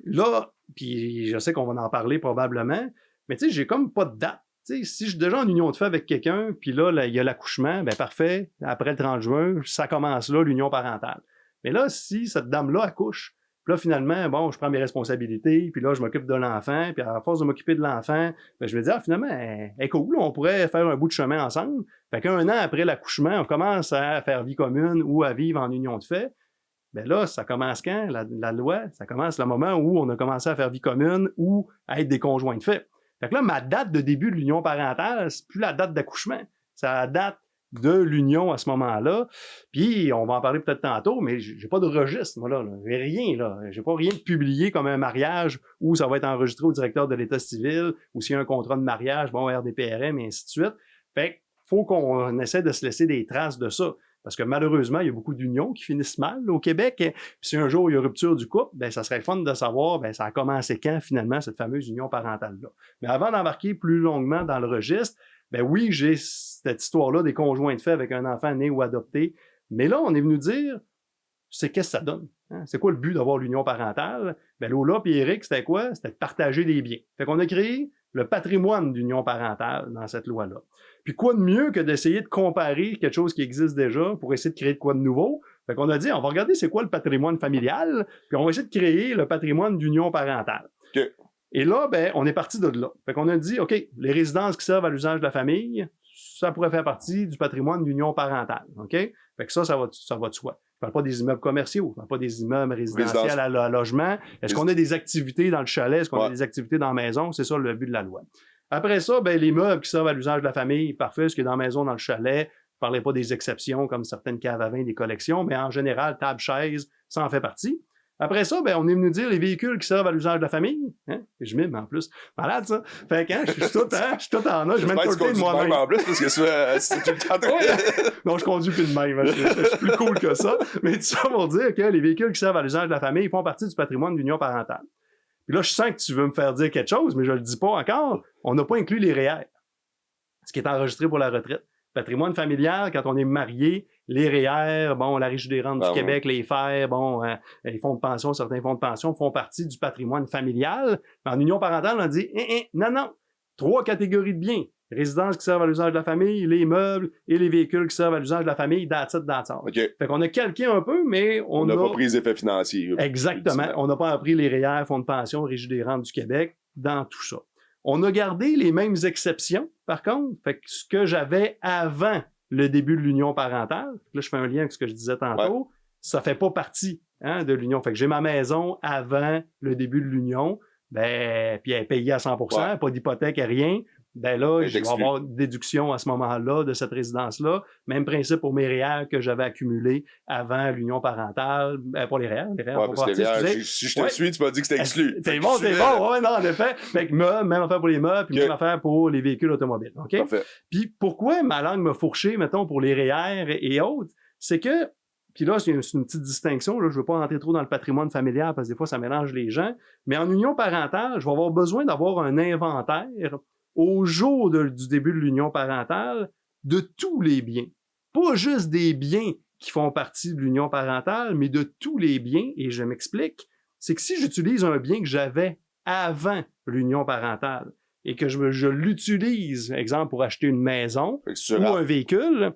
là, puis je sais qu'on va en parler probablement, mais tu sais, j'ai comme pas de date. T'sais, si je suis déjà en union de fait avec quelqu'un, puis là, il y a l'accouchement, ben parfait, après le 30 juin, ça commence là, l'union parentale. Mais là, si cette dame-là accouche, puis là, finalement, bon, je prends mes responsabilités, puis là, je m'occupe de l'enfant, puis à force de m'occuper de l'enfant, ben, je me dis, ah, finalement, elle est cool, on pourrait faire un bout de chemin ensemble. Fait qu'un an après l'accouchement, on commence à faire vie commune ou à vivre en union de fait. Ben là, ça commence quand, la loi? Ça commence le moment où on a commencé à faire vie commune ou à être des conjoints de fait. Fait que là, ma date de début de l'union parentale, c'est plus la date d'accouchement. C'est la date de l'union à ce moment-là. Puis, on va en parler peut-être tantôt, mais j'ai pas de registre, moi, là. J'ai rien, là. J'ai pas rien de publié comme un mariage où ça va être enregistré au directeur de l'État civil, ou s'il y a un contrat de mariage, bon, RDPRM, et ainsi de suite. Fait que faut qu'on essaie de se laisser des traces de ça. Parce que malheureusement, il y a beaucoup d'unions qui finissent mal au Québec. Puis si un jour il y a rupture du couple, ben ça serait fun de savoir ben ça a commencé quand finalement cette fameuse union parentale-là. Mais avant d'embarquer plus longuement dans le registre, ben oui, j'ai cette histoire-là des conjoints de fait avec un enfant né ou adopté. Mais là, on est venu dire, c'est qu'est-ce que ça donne? Hein? C'est quoi le but d'avoir l'union parentale? Ben Lola et Eric, c'était quoi? C'était de partager des biens. Fait qu'on a créé le patrimoine d'union parentale dans cette loi-là. Puis quoi de mieux que d'essayer de comparer quelque chose qui existe déjà pour essayer de créer de quoi de nouveau? Fait qu'on a dit, on va regarder c'est quoi le patrimoine familial, puis on va essayer de créer le patrimoine d'union parentale. Okay. Et là, ben, on est parti de là. Fait qu'on a dit, OK, les résidences qui servent à l'usage de la famille, ça pourrait faire partie du patrimoine d'union parentale. OK? Fait que ça va de soi. Je parle pas des immeubles commerciaux, je parle pas des immeubles résidentiels à logement. Est-ce qu'on a des activités dans le chalet? Est-ce qu'on a des activités dans la maison? C'est ça le but de la loi. Après ça, ben, les meubles qui servent à l'usage de la famille, parfait, ce qui est dans la maison, dans le chalet. Je parlais pas des exceptions comme certaines caves à vin, des collections, mais en général, table, chaise, ça en fait partie. Après ça, ben, on est venu dire les véhicules qui servent à l'usage de la famille. Hein? Je mime, en plus. Malade, ça. Fait que, hein, je suis tout en âge. Je mène tout de moi-même. En plus, parce que c'est tout le temps. Non, je conduis plus de même. Je suis plus cool que ça. Mais tout ça pour dire que les véhicules qui servent à l'usage de la famille font partie du patrimoine de l'union parentale. Puis là, je sens que tu veux me faire dire quelque chose, mais je le dis pas encore. On n'a pas inclus les REER, ce qui est enregistré pour la retraite. Patrimoine familial, quand on est marié, les REER, bon, la Régie des rentes du Québec, les FER, bon, les fonds de pension, certains fonds de pension font partie du patrimoine familial. En union parentale, on dit, non, 3 catégories de biens. Résidences qui servent à l'usage de la famille, les meubles et les véhicules qui servent à l'usage de la famille, that's it. Okay. Fait qu'on a calqué un peu, mais on n'a pas pris les effets financiers. Exactement. On n'a pas appris les REER, fonds de pension, Régie des rentes du Québec, dans tout ça. On a gardé les mêmes exceptions, par contre. Fait que ce que j'avais avant le début de l'union parentale, là, je fais un lien avec ce que je disais tantôt, ça fait pas partie de l'union. Fait que j'ai ma maison avant le début de l'union, ben, puis elle est payée à 100%, pas d'hypothèque, rien. Ben là, je vais avoir une déduction à ce moment-là de cette résidence-là. Même principe pour mes REER que j'avais accumulés avant l'union parentale. Pour les REER. Parce que les REER, si je te suis, tu m'as dit que c'était exclu. C'est bon, ouais, non, en effet. Fait que même affaire pour les meubles, puis même affaire pour les véhicules automobiles. OK? Parfait. Puis pourquoi ma langue m'a fourché, mettons, pour les REER et autres, c'est que, puis là, c'est une petite distinction, là, je veux pas rentrer trop dans le patrimoine familial parce que des fois, ça mélange les gens, mais en union parentale, je vais avoir besoin d'avoir un inventaire au jour du début de l'union parentale, de tous les biens. Pas juste des biens qui font partie de l'union parentale, mais de tous les biens, et je m'explique, c'est que si j'utilise un bien que j'avais avant l'union parentale, et que je l'utilise, exemple, pour acheter une maison ou un véhicule,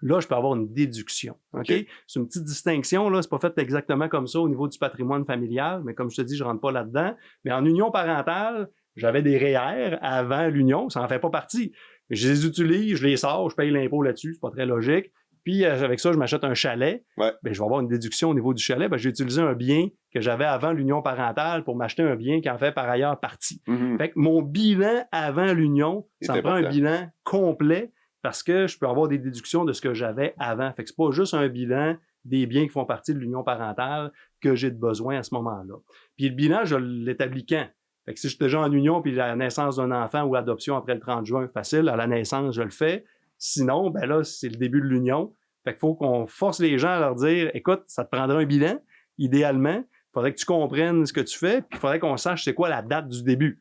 là, je peux avoir une déduction. OK? C'est une petite distinction, là. C'est pas fait exactement comme ça au niveau du patrimoine familial, mais comme je te dis, je rentre pas là-dedans. Mais en union parentale, j'avais des REER avant l'union, ça en fait pas partie. Je les utilise, je les sors, je paye l'impôt là-dessus, c'est pas très logique. Puis avec ça, je m'achète un chalet. Ben, je vais avoir une déduction au niveau du chalet. Ben, j'ai utilisé un bien que j'avais avant l'union parentale pour m'acheter un bien qui en fait par ailleurs partie. Fait que mon bilan avant l'union, ça me prend un bilan complet parce que je peux avoir des déductions de ce que j'avais avant. Fait que c'est pas juste un bilan des biens qui font partie de l'union parentale que j'ai de besoin à ce moment-là. Puis le bilan, je l'établis quand? Fait que si j'étais déjà en union puis la naissance d'un enfant ou l'adoption après le 30 juin, facile, à la naissance, je le fais. Sinon, ben là, c'est le début de l'union. Fait qu'il faut qu'on force les gens à leur dire, écoute, ça te prendra un bilan, idéalement. Il faudrait que tu comprennes ce que tu fais, puis il faudrait qu'on sache c'est quoi la date du début.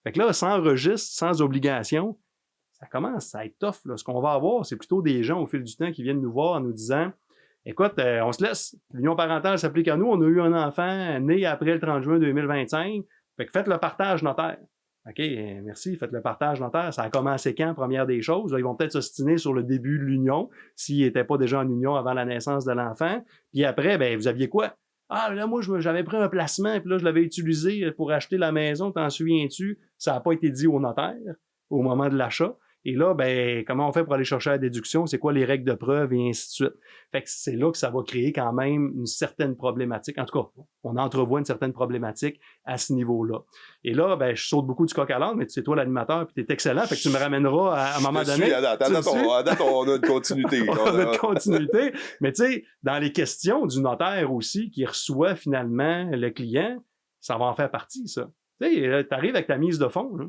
Fait que là, sans registre, sans obligation, ça commence à être tough, là. Ce qu'on va avoir, c'est plutôt des gens au fil du temps qui viennent nous voir en nous disant, écoute, on se laisse, l'union parentale s'applique à nous, on a eu un enfant né après le 30 juin 2025, fait que faites le partage notaire. OK, merci, faites le partage notaire. Ça a commencé quand, première des choses? Là, ils vont peut-être s'ostiner sur le début de l'union, s'ils n'étaient pas déjà en union avant la naissance de l'enfant. Puis après, ben vous aviez quoi? Ah, là, moi, j'avais pris un placement, puis là, je l'avais utilisé pour acheter la maison, t'en souviens-tu? Ça n'a pas été dit au notaire au moment de l'achat. Et là, ben, comment on fait pour aller chercher la déduction? C'est quoi les règles de preuve et ainsi de suite? Fait que c'est là que ça va créer quand même une certaine problématique. En tout cas, on entrevoit une certaine problématique à ce niveau-là. Et là, ben, je saute beaucoup du coq à l'âne, mais c'est toi l'animateur, puis t'es excellent. Fait que tu me ramèneras à un moment donné. À date, on a une continuité. On a une continuité. Mais tu sais, dans les questions du notaire aussi, qui reçoit finalement le client, ça va en faire partie, ça. Tu sais, t'arrives avec ta mise de fonds, là.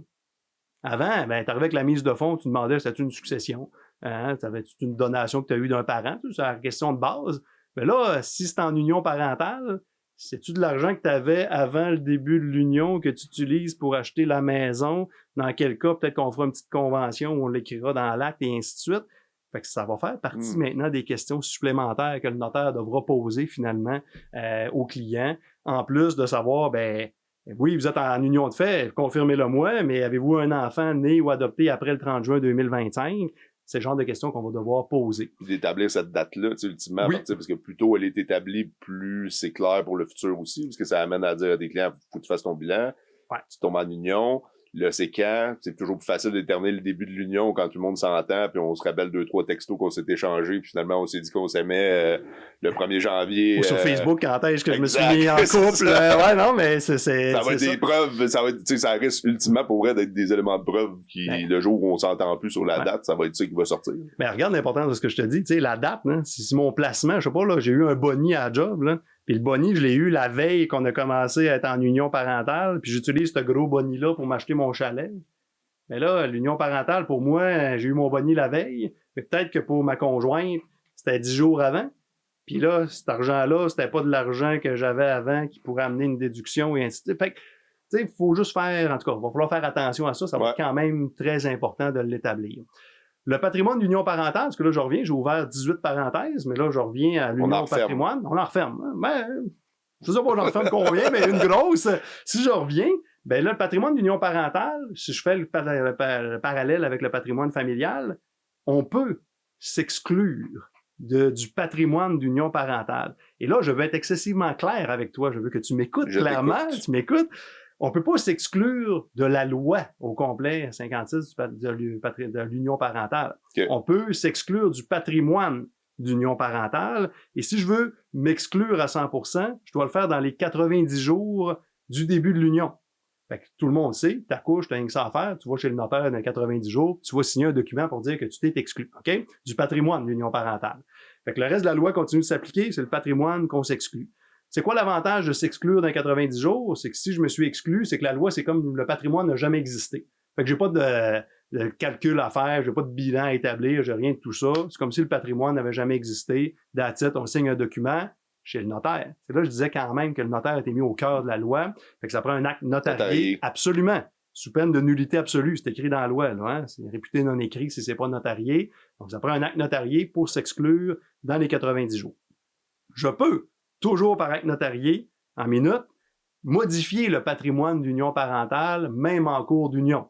Avant, ben, t'arrivais avec la mise de fonds, tu demandais si c'était une succession, hein, t'avais-tu une donation que tu as eue d'un parent, c'est la question de base. Mais là, si c'est en union parentale, c'est-tu de l'argent que tu avais avant le début de l'union que tu utilises pour acheter la maison? Dans quel cas, peut-être qu'on fera une petite convention où on l'écrira dans l'acte et ainsi de suite. Fait que ça va faire partie maintenant des questions supplémentaires que le notaire devra poser finalement au client, en plus de savoir, ben, oui, vous êtes en union de fait, confirmez-le moi, mais avez-vous un enfant né ou adopté après le 30 juin 2025? C'est le genre de questions qu'on va devoir poser. Puis d'établir cette date-là, tu sais, ultimement, oui. Parce que plus tôt elle est établie, plus c'est clair pour le futur aussi, parce que ça amène à dire à des clients, faut que tu fasses ton bilan, tu tombes en union, là, c'est quand? C'est toujours plus facile de déterminer le début de l'union quand tout le monde s'entend, puis on se rappelle 2-3 textos qu'on s'est échangés, puis finalement, on s'est dit qu'on s'aimait le 1er janvier. Ou sur Facebook, quand est-ce que je me suis mis en couple? Ouais, non, mais c'est ça va être des preuves, ça risque ultimement pour vrai d'être des éléments de preuve qui, le jour où on s'entend plus sur la date, ça va être ça qui va sortir. Mais regarde l'importance de ce que je te dis, tu sais, la date, hein, si mon placement, je sais pas, là, j'ai eu un boni à la job, là, puis le boni, je l'ai eu la veille qu'on a commencé à être en union parentale, puis j'utilise ce gros boni-là pour m'acheter mon chalet. Mais là, l'union parentale, pour moi, j'ai eu mon boni la veille. Peut-être que pour ma conjointe, c'était 10 jours avant. Puis là, cet argent-là, c'était pas de l'argent que j'avais avant qui pourrait amener une déduction et ainsi de suite. Fait que, tu sais, il faut juste faire, en tout cas, il va falloir faire attention à ça. Ça va être quand même très important de l'établir. Le patrimoine d'union parentale, parce que là, je reviens, j'ai ouvert 18 parenthèses, mais là, je reviens à l'union patrimoine. On en referme. Ben, je sais pas, j'en referme combien, mais une grosse. Si je reviens, ben là, le patrimoine d'union parentale, si je fais le parallèle avec le patrimoine familial, on peut s'exclure du patrimoine d'union parentale. Et là, je veux être excessivement clair avec toi. Je veux que tu m'écoutes clairement. Tu m'écoutes. On peut pas s'exclure de la loi au complet 56 de l'union parentale. Okay. On peut s'exclure du patrimoine d'union parentale. Et si je veux m'exclure à 100%, je dois le faire dans les 90 jours du début de l'union. Fait que tout le monde sait, t'accouches, t'as rien que ça à faire, tu vas chez le notaire dans 90 jours, tu vas signer un document pour dire que tu t'es exclu, OK? Du patrimoine de l'union parentale. Fait que le reste de la loi continue de s'appliquer, c'est le patrimoine qu'on s'exclut. C'est quoi l'avantage de s'exclure dans 90 jours? C'est que si je me suis exclu, c'est que la loi, c'est comme le patrimoine n'a jamais existé. Fait que j'ai pas de calcul à faire, j'ai pas de bilan à établir, j'ai rien de tout ça. C'est comme si le patrimoine n'avait jamais existé. That's it, on signe un document chez le notaire. C'est là que je disais quand même que le notaire a été mis au cœur de la loi. Fait que ça prend un acte notarié. Absolument. Sous peine de nullité absolue. C'est écrit dans la loi, là, hein? C'est réputé non écrit si c'est pas notarié. Donc, ça prend un acte notarié pour s'exclure dans les 90 jours. Je peux, toujours par acte notarié, en minute, modifier le patrimoine d'union parentale, même en cours d'union.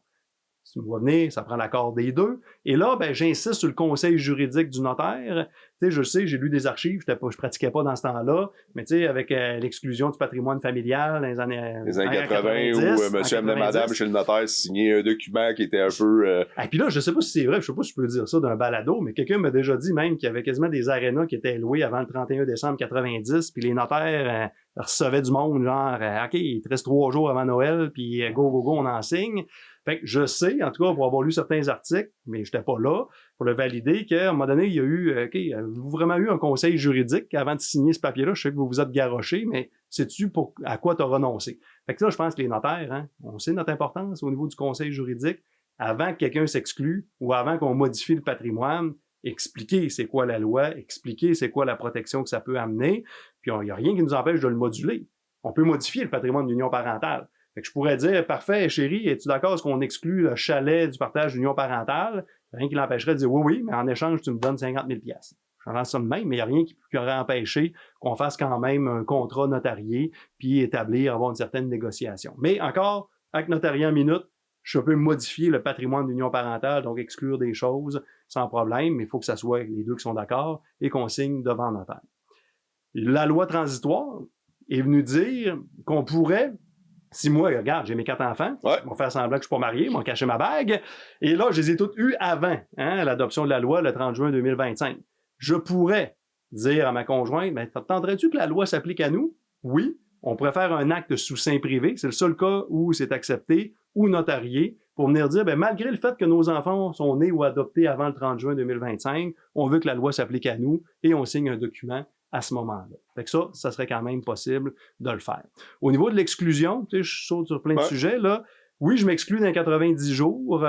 Si tu me vois venir, ça prend l'accord des deux. Et là, ben, j'insiste sur le conseil juridique du notaire. Tu sais, je sais, j'ai lu des archives, je pratiquais pas dans ce temps-là, mais tu sais, avec l'exclusion du patrimoine familial dans les années 80, où monsieur amenait madame chez le notaire signer un document qui était un peu... Et puis là, je sais pas si c'est vrai, je sais pas si je peux dire ça d'un balado, mais quelqu'un m'a déjà dit même qu'il y avait quasiment des arénas qui étaient loués avant le 31 décembre 90, puis les notaires recevaient du monde, genre, OK, il te reste 3 jours avant Noël, puis go, on en signe. Fait que je sais, en tout cas, pour avoir lu certains articles, mais j'étais pas là pour le valider, qu'à un moment donné, il y a eu, OK, avez-vous vraiment eu un conseil juridique avant de signer ce papier-là? Je sais que vous vous êtes garoché, mais sais-tu à quoi tu as renoncé? Fait que là, je pense que les notaires, hein, on sait notre importance au niveau du conseil juridique. Avant que quelqu'un s'exclue ou avant qu'on modifie le patrimoine, expliquer c'est quoi la loi, expliquer c'est quoi la protection que ça peut amener, puis il n'y a rien qui nous empêche de le moduler. On peut modifier le patrimoine d'union parentale. Fait que je pourrais dire, parfait, chérie, es-tu d'accord est-ce qu'on exclut le chalet du partage d'union parentale? Rien qui l'empêcherait de dire oui, mais en échange, tu me donnes 50 000 $. J'en lance ça de même, mais il n'y a rien qui aurait empêché qu'on fasse quand même un contrat notarié, puis avoir une certaine négociation. Mais encore, acte notarié en minute, 90 jours, du début de l'union. Fait que je pourrais dire, parfait, chérie, es-tu d'accord est-ce qu'on exclut le chalet du partage d'union parentale? Rien qui l'empêcherait de dire oui, mais en échange, tu me donnes 50 000 $. J'en lance ça de même, mais il n'y a rien qui aurait empêché qu'on fasse quand même un contrat notarié, puis établir, avoir une certaine négociation. Mais encore, acte notarié en minute, je peux modifier le patrimoine d'union parentale, donc exclure des choses sans problème, mais il faut que ça soit les deux qui sont d'accord et qu'on signe devant notaire. La loi transitoire est venue dire qu'on pourrait, si moi, regarde, j'ai mes 4 enfants, Ouais. ils vont faire semblant que je suis pas marié, ils m'ont caché ma bague, et là, je les ai toutes eues avant l'adoption de la loi le 30 juin 2025. Je pourrais dire à ma conjointe, mais t'entendrais-tu que la loi s'applique à nous? Oui. On pourrait faire un acte sous seing privé. C'est le seul cas où c'est accepté ou notarié pour venir dire, ben, malgré le fait que nos enfants sont nés ou adoptés avant le 30 juin 2025, on veut que la loi s'applique à nous et on signe un document à ce moment-là. Fait que ça serait quand même possible de le faire. Au niveau de l'exclusion, tu sais, je saute sur plein de sujets, là. Oui, je m'exclus dans 90 jours.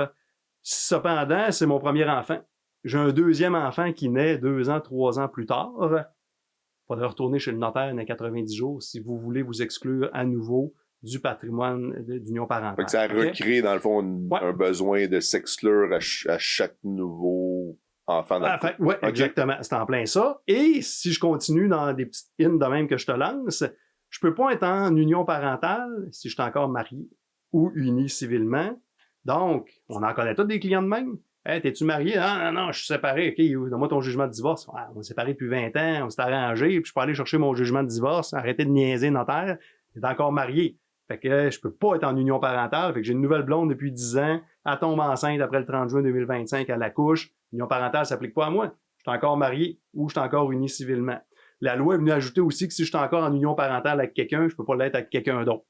Cependant, c'est mon premier enfant. J'ai un deuxième enfant qui naît 2 ans, 3 ans plus tard. Il faudrait retourner chez le notaire dans 90 jours si vous voulez vous exclure à nouveau du patrimoine d'union parentale. Fait que ça recrée, dans le fond, un besoin de s'exclure à chaque nouveau enfant. Oui, exactement. C'est en plein ça. Et si je continue dans des petites in de même que je te lance, je peux pas être en union parentale si je suis encore marié ou uni civilement. Donc, on en connaît tous des clients de même. Hey, t'es-tu marié? Non, je suis séparé. OK, donne-moi ton jugement de divorce. Ouais, on est séparés depuis 20 ans, on s'est arrangé, puis je peux aller chercher mon jugement de divorce, arrêter de niaiser notaire. T'es encore marié. Fait que je peux pas être en union parentale. Fait que j'ai une nouvelle blonde depuis 10 ans. Elle tombe enceinte après le 30 juin 2025 à la couche. L'union parentale s'applique pas à moi. Je suis encore marié ou je suis encore uni civilement. La loi est venue ajouter aussi que si je suis encore en union parentale avec quelqu'un, je peux pas l'être avec quelqu'un d'autre.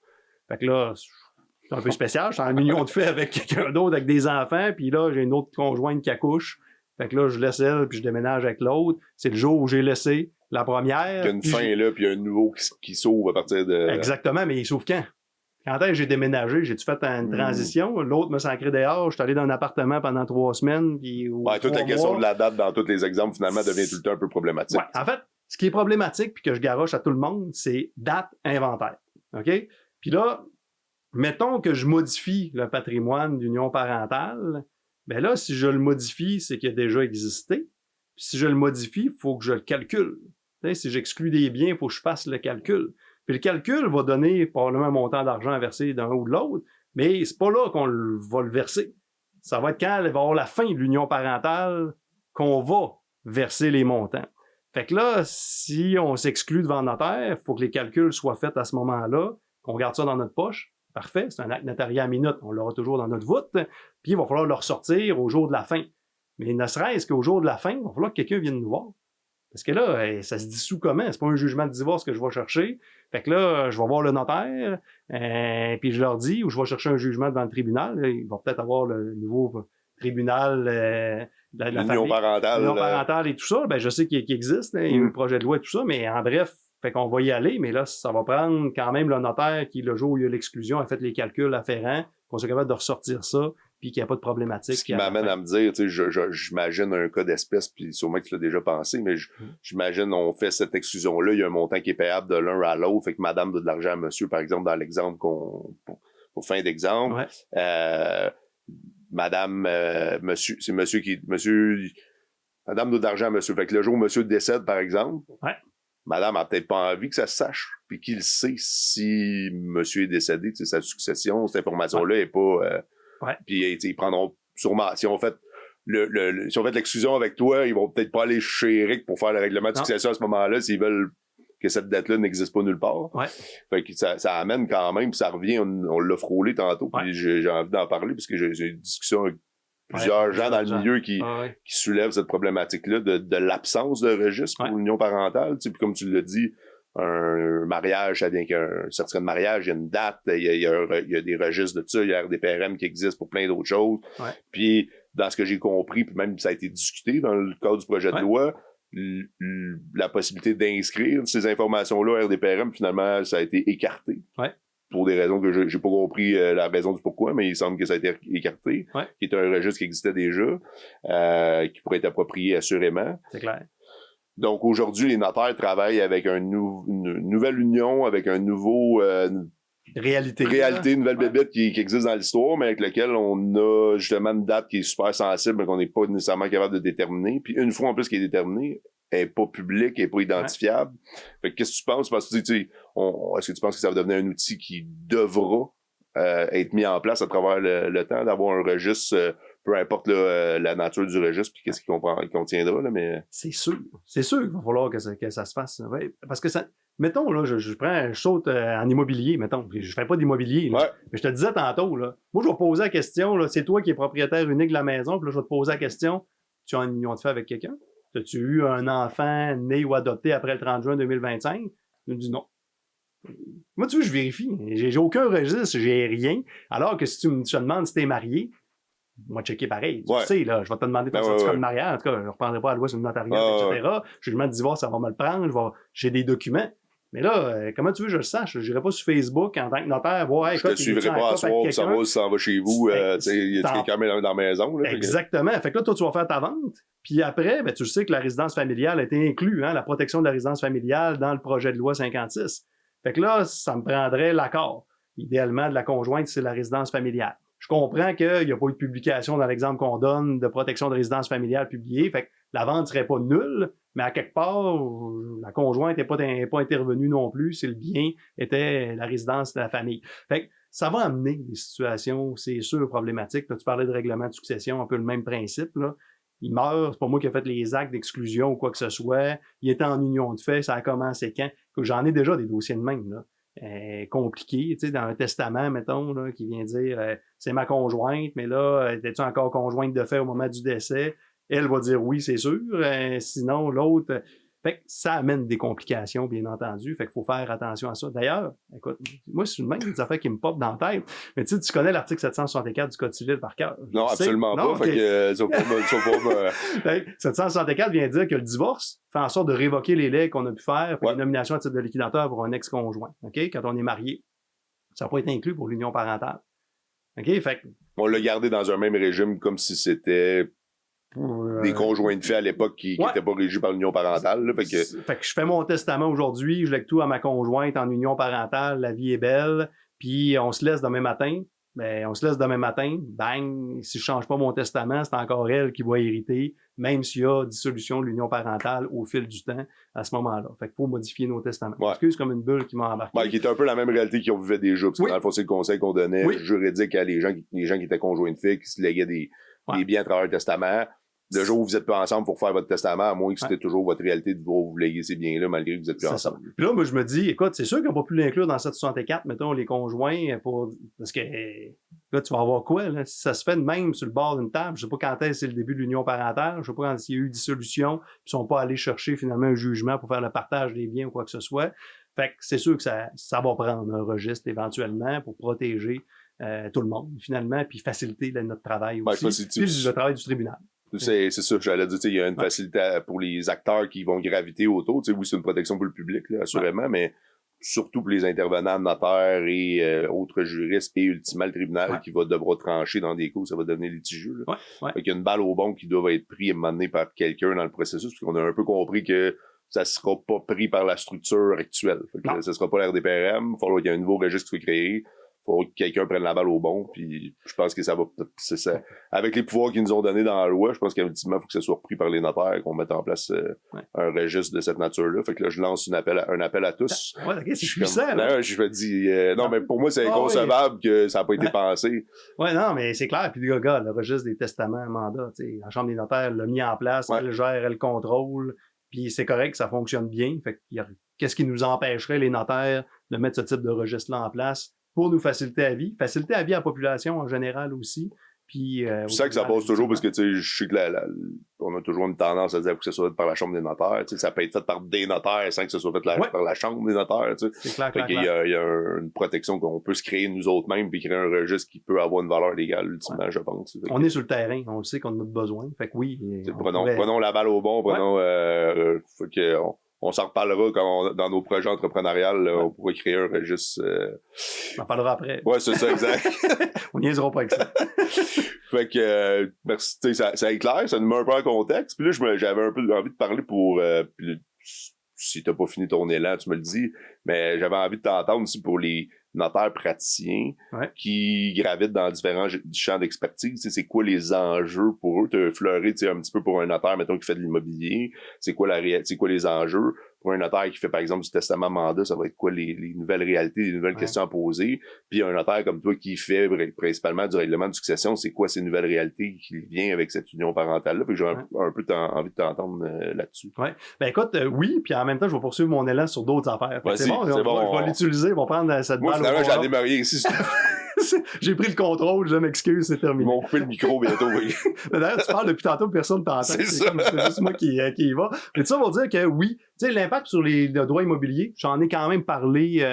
Fait que là, c'est un peu spécial. Je suis en union de fait avec quelqu'un d'autre, avec des enfants, puis là, j'ai une autre conjointe qui accouche. Fait que là, je laisse elle, puis je déménage avec l'autre. C'est le jour où j'ai laissé la première. Il y a une fin là, puis il y a un nouveau qui s'ouvre à partir de... Exactement, mais il s'ouvre quand? Quand est-ce que j'ai déménagé? J'ai-tu fait une transition? L'autre me sacré dehors. Je suis allé dans un appartement pendant 3 semaines. Puis, toute la question de la date dans tous les exemples, finalement, devient tout le temps un peu problématique. Ouais. En fait, ce qui est problématique, puis que je garoche à tout le monde, c'est date inventaire. OK? Puis là, mettons que je modifie le patrimoine d'union parentale. Ben là, si je le modifie, c'est qu'il a déjà existé. Puis si je le modifie, il faut que je le calcule. T'sais, si j'exclus des biens, il faut que je fasse le calcul. Puis le calcul va donner probablement un montant d'argent à verser d'un ou de l'autre, mais c'est pas là qu'on va le verser. Ça va être quand il va y avoir la fin de l'union parentale qu'on va verser les montants. Fait que là, si on s'exclut devant le notaire, il faut que les calculs soient faits à ce moment-là, qu'on garde ça dans notre poche. Parfait, c'est un acte notarié à minute, on l'aura toujours dans notre voûte, puis il va falloir le ressortir au jour de la fin. Mais ne serait-ce qu'au jour de la fin, il va falloir que quelqu'un vienne nous voir. Parce que là, ça se dissout comment? C'est pas un jugement de divorce que je vais chercher. Fait que là, je vais voir le notaire, puis je leur dis, ou je vais chercher un jugement devant le tribunal. Il va peut-être avoir le nouveau tribunal de la l'union parentale. L'union parentale et tout ça. Ben, je sais qu'il existe, il y a eu le projet de loi et tout ça, mais en bref, fait qu'on va y aller, mais là, ça va prendre quand même le notaire qui, le jour où il y a l'exclusion, a fait les calculs afférents, qu'on soit capable de ressortir ça, puis qu'il n'y a pas de problématique. Ce qui m'amène à me dire, tu sais, j'imagine un cas d'espèce, puis sûrement que tu l'as déjà pensé, mais j'imagine on fait cette exclusion-là, il y a un montant qui est payable de l'un à l'autre, fait que madame donne de l'argent à monsieur, par exemple, dans l'exemple pour fin d'exemple. Ouais. Madame, monsieur, c'est monsieur madame donne de l'argent à monsieur. Fait que le jour où monsieur décède, par exemple, ouais. Madame a peut-être pas envie que ça se sache, puis qu'il sait si monsieur est décédé, tu sais, sa succession, cette information-là est pas... Puis ils prendront sûrement... Si on fait l'exclusion avec toi, ils vont peut-être pas aller chez Eric pour faire le règlement de succession à ce moment-là s'ils veulent que cette dette-là n'existe pas nulle part. Ouais. Fait que ça amène quand même, puis ça revient, on l'a frôlé tantôt, puis j'ai envie d'en parler, parce que j'ai eu une discussion avec plusieurs gens dans le milieu qui soulèvent cette problématique-là de l'absence de registre pour l'union parentale. Tu sais, puis comme tu l'as dit, un mariage, ça vient qu'un certificat de mariage, il y a une date, il y a des registres de ça, il y a RDPRM qui existe pour plein d'autres choses. Ouais. Puis, dans ce que j'ai compris, puis même ça a été discuté dans le cadre du projet de loi, la possibilité d'inscrire ces informations-là à RDPRM, finalement, ça a été écarté. Ouais. Pour des raisons que j'ai pas compris la raison du pourquoi, mais il semble que ça a été écarté, qui est un registre qui existait déjà, qui pourrait être approprié assurément. C'est clair. Donc aujourd'hui, les notaires travaillent avec une nouvelle union, avec un nouveau réalité, une nouvelle bébête qui existe dans l'histoire, mais avec laquelle on a justement une date qui est super sensible, mais qu'on n'est pas nécessairement capable de déterminer. Puis une fois en plus qui est déterminée, elle n'est pas publique, elle n'est pas identifiable. Fait que qu'est-ce que tu penses? Parce que est-ce que tu penses que ça va devenir un outil qui devra être mis en place à travers le temps, d'avoir un registre, peu importe là, la nature du registre puis qu'est-ce qu'il contiendra, là, mais... C'est sûr qu'il va falloir que ça se fasse. Ouais, parce que ça... Mettons, là, je saute en immobilier, mettons. Je fais pas d'immobilier, là. Ouais. Mais je te disais tantôt, là. Moi, je vais poser la question, là. C'est toi qui es propriétaire unique de la maison, puis là, je vais te poser la question. Tu as une union de fait avec quelqu'un? As-tu eu un enfant né ou adopté après le 30 juin 2025? Tu me dis non. Moi, tu veux, je vérifie. J'ai aucun registre, j'ai rien. Alors que si tu me demandes si t'es marié, moi, checker pareil. Tu sais, là, je vais te demander ton certificat de mariage. En tout cas, je ne reprendrai pas à la loi sur le notariat, etc. Jugement de divorce, ça va me le prendre. J'ai des documents. Mais là, comment tu veux que je le sache? Je n'irai pas sur Facebook en tant que notaire voir. Je te suivrai pas à soir pour savoir si ça va chez vous. Il y a quelqu'un dans la maison. Là, exactement. Fait que là, toi, tu vas faire ta vente. Puis après, ben, tu sais que la résidence familiale a été inclue, hein, la protection de la résidence familiale dans le projet de loi 56. Fait que là, ça me prendrait l'accord, idéalement, de la conjointe si c'est la résidence familiale. Je comprends qu'il n'y a pas eu de publication dans l'exemple qu'on donne de protection de résidence familiale publiée. Fait que la vente serait pas nulle, mais à quelque part, la conjointe n'est pas intervenue non plus si le bien était la résidence de la famille. Fait que ça va amener des situations, c'est sûr, problématiques. Là, tu parlais de règlement de succession, un peu le même principe, là. Il meurt, c'est pas moi qui ai fait les actes d'exclusion ou quoi que ce soit. Il était en union de fait, ça a commencé quand? J'en ai déjà des dossiers de même, là. Compliqué, tu sais, dans un testament, mettons, là, qui vient dire c'est ma conjointe, mais là, es-tu encore conjointe de fait au moment du décès? Elle va dire oui, c'est sûr. Sinon, l'autre. Fait que ça amène des complications, bien entendu. Fait qu'il faut faire attention à ça. D'ailleurs, écoute, moi, c'est une même des affaires qui me popent dans la tête. Mais tu sais, tu connais l'article 764 du Code civil par cœur. Non, absolument pas. Okay. Fait que, ça va pas 764 vient dire que le divorce fait en sorte de révoquer les legs qu'on a pu faire pour les nominations à titre de liquidateur pour un ex-conjoint. OK? Quand on est marié. Ça n'a pas été inclus pour l'union parentale. OK? Fait que... On l'a gardé dans un même régime comme si c'était des conjoints de fait à l'époque qui n'étaient pas régis par l'union parentale. Là, fait que je fais mon testament aujourd'hui, je lègue tout à ma conjointe en union parentale, la vie est belle, puis on se laisse demain matin. Bang, si je change pas mon testament, c'est encore elle qui va hériter, même s'il y a dissolution de l'union parentale au fil du temps à ce moment-là. Fait qu'il faut modifier nos testaments. Excuse, comme une bulle qui m'a embarqué. Qui est un peu la même réalité qu'on vivait déjà, parce que dans le fond, c'est le conseil qu'on donnait juridique à les gens qui étaient conjoints de fait, qui se léguaient des biens à travers le testament. Le jour où vous êtes plus ensemble pour faire votre testament, à moins que c'était toujours votre réalité de vous léguer ces biens-là, malgré que vous êtes plus ensemble. Puis là, moi, je me dis, écoute, c'est sûr qu'on n'a pas pu l'inclure dans 764, mettons, les conjoints, parce que là, tu vas avoir quoi, là? Si ça se fait de même sur le bord d'une table, je sais pas quand est-ce c'est le début de l'union parentale, je sais pas quand il y a eu dissolution, puis ils sont pas allés chercher finalement un jugement pour faire le partage des biens ou quoi que ce soit. Fait que c'est sûr que ça va prendre un registre éventuellement pour protéger tout le monde, finalement, puis faciliter notre travail aussi, puis le travail du tribunal. C'est ça, j'allais dire, il y a une facilité pour les acteurs qui vont graviter autour. Oui, c'est une protection pour le public, là, assurément, mais surtout pour les intervenants, notaires et autres juristes, et ultimement le tribunal qui va devoir trancher dans des cas où ça va devenir litigieux. Fait qu'il y a une balle au bon qui doit être pris et mené par quelqu'un dans le processus, parce qu'on a un peu compris que ça sera pas pris par la structure actuelle. Fait que ça sera pas l'RDPRM, il va falloir qu'il y ait un nouveau registre qui soit créé. Faut que quelqu'un prenne la balle au bon, puis je pense que ça va, c'est ça. Avec les pouvoirs qu'ils nous ont donnés dans la loi, je pense qu'ultimement, il faut que ça soit repris par les notaires, qu'on mette en place un registre de cette nature-là. Fait que là, je lance un appel à tous. C'est puissant, là. Je me dis, non, mais pour moi, c'est inconcevable que ça n'a pas été pensé. Ouais, non, mais c'est clair. Puis le registre des testaments, mandat, tu sais, la Chambre des notaires l'a mis en place, elle gère, elle contrôle, puis c'est correct que ça fonctionne bien. Fait que qu'est-ce qui nous empêcherait, les notaires, de mettre ce type de registre-là en place? Pour nous faciliter la vie à la population en général aussi. Puis, je sais que ça passe toujours parce que tu sais, je sais que on a toujours une tendance à dire que ça soit fait par la Chambre des notaires. Ça peut être fait par des notaires sans que ce soit fait par la Chambre des notaires. C'est clair, Il y a une protection qu'on peut se créer nous autres mêmes puis créer un registre qui peut avoir une valeur légale ultimement, je pense. On est sur le terrain, on le sait qu'on en a besoin. Fait que oui. Prenons la balle au bon, faut que on s'en reparlera dans nos projets entrepreneurials, on pourrait créer un registre. On en parlera après. Ouais, c'est ça, exact. On niaisera pas avec ça. Fait que, merci, tu sais, ça éclaire, ça nous met un peu en contexte. Puis là, j'avais un peu envie de parler pour, si t'as pas fini ton élan, tu me le dis, mais j'avais envie de t'entendre aussi pour les notaire praticien qui gravitent dans différents champs d'expertise. Tu sais, c'est quoi les enjeux pour eux? Tu as effleuré, tu sais, un petit peu pour un notaire, mettons, qui fait de l'immobilier. C'est quoi les enjeux? Pour un notaire qui fait, par exemple, du testament mandat, ça va être quoi les nouvelles réalités, les nouvelles questions à poser. Puis un notaire comme toi qui fait principalement du règlement de succession, c'est quoi ces nouvelles réalités qui viennent avec cette union parentale-là? Puis j'ai un peu envie de t'entendre là-dessus. Oui. Ben écoute, oui, puis en même temps, je vais poursuivre mon élan sur d'autres affaires. C'est bon, je vais l'utiliser, on va prendre cette balle. Moi, finalement, j'en ai marié ici. J'ai pris le contrôle, je m'excuse, c'est terminé. Ils m'ont coupé le micro bientôt, oui. D'ailleurs, tu parles depuis tantôt, personne t'entend. C'est juste moi qui y va. Mais tout ça pour dire que oui, tu sais, l'impact sur le droit immobilier, j'en ai quand même parlé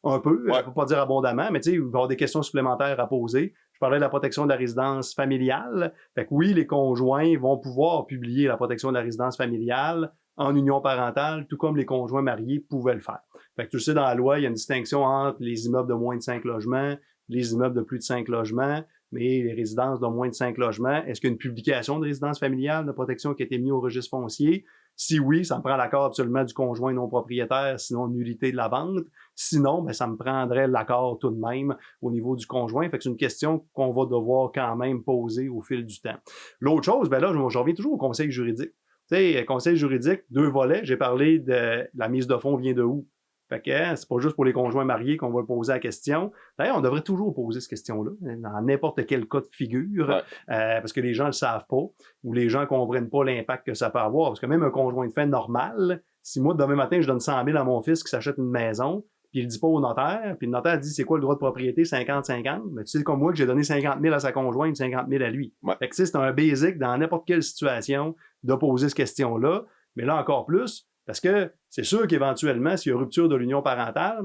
un peu, je ne peux pas dire abondamment, mais tu sais, il va y avoir des questions supplémentaires à poser. Je parlais de la protection de la résidence familiale. Fait que oui, les conjoints vont pouvoir publier la protection de la résidence familiale en union parentale, tout comme les conjoints mariés pouvaient le faire. Fait que tu le sais, dans la loi, il y a une distinction entre les immeubles de moins de 5 logements, les immeubles de plus de 5 logements, mais les résidences de moins de 5 logements. Est-ce qu'il y a une publication de résidence familiale de protection qui a été mise au registre foncier? Si oui, ça me prend l'accord absolument du conjoint non propriétaire, sinon nullité de la vente. Sinon, ben, ça me prendrait l'accord tout de même au niveau du conjoint. Fait que c'est une question qu'on va devoir quand même poser au fil du temps. L'autre chose, ben là, je reviens toujours au conseil juridique. Tu sais, conseil juridique, 2 volets. J'ai parlé de la mise de fonds vient de où? Fait que c'est pas juste pour les conjoints mariés qu'on va poser la question. D'ailleurs, on devrait toujours poser cette question-là, dans n'importe quel cas de figure, parce que les gens le savent pas, ou les gens comprennent pas l'impact que ça peut avoir. Parce que même un conjoint de fait normal, si moi, demain matin, je donne 100 000 à mon fils qui s'achète une maison, puis il le dit pas au notaire, puis le notaire dit c'est quoi le droit de propriété, 50-50, mais tu sais comme moi que j'ai donné 50 000 à sa conjointe, 50 000 à lui. Fait que c'est un basic dans n'importe quelle situation de poser cette question-là, mais là encore plus, parce que c'est sûr qu'éventuellement, s'il y a rupture de l'union parentale,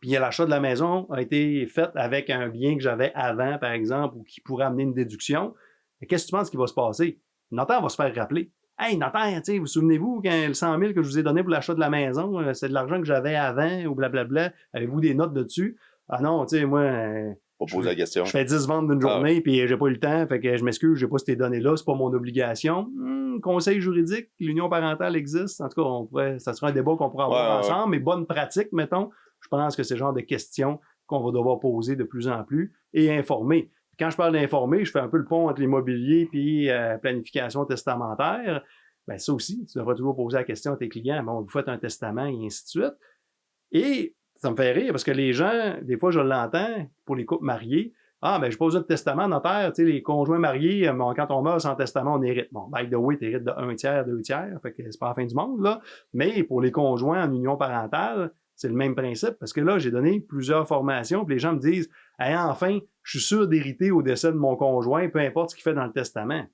puis l'achat de la maison a été fait avec un bien que j'avais avant, par exemple, ou qui pourrait amener une déduction, qu'est-ce que tu penses qui va se passer? Le notaire va se faire rappeler. Hey, notaire, vous souvenez-vous quand le 100 000 que je vous ai donné pour l'achat de la maison, c'est de l'argent que j'avais avant ou blablabla. Avez-vous des notes dessus? Ah non, tu sais, moi, on pose la question. Je fais 10 ventes d'une journée puis j'ai pas eu le temps, fait que je m'excuse, j'ai pas ces données-là, c'est pas mon obligation. Conseil juridique, l'union parentale existe. En tout cas, ça sera un débat qu'on pourra avoir ensemble, mais bonne pratique, mettons. Je pense que c'est le genre de questions qu'on va devoir poser de plus en plus et informer. Quand je parle d'informer, je fais un peu le pont entre l'immobilier puis planification testamentaire. Ben ça aussi, tu devras toujours poser la question à tes clients. Bon, vous faites un testament et ainsi de suite. Et ça me fait rire parce que les gens, des fois, je l'entends pour les couples mariés. Ah, ben, je pose un testament notaire, tu sais, les conjoints mariés, quand on meurt sans testament, on hérite. Bon, by the way, t'hérites de 1/3, 2/3, fait que c'est pas la fin du monde, là. Mais pour les conjoints en union parentale, c'est le même principe parce que là, j'ai donné plusieurs formations, puis les gens me disent, hey, enfin, je suis sûr d'hériter au décès de mon conjoint, peu importe ce qu'il fait dans le testament.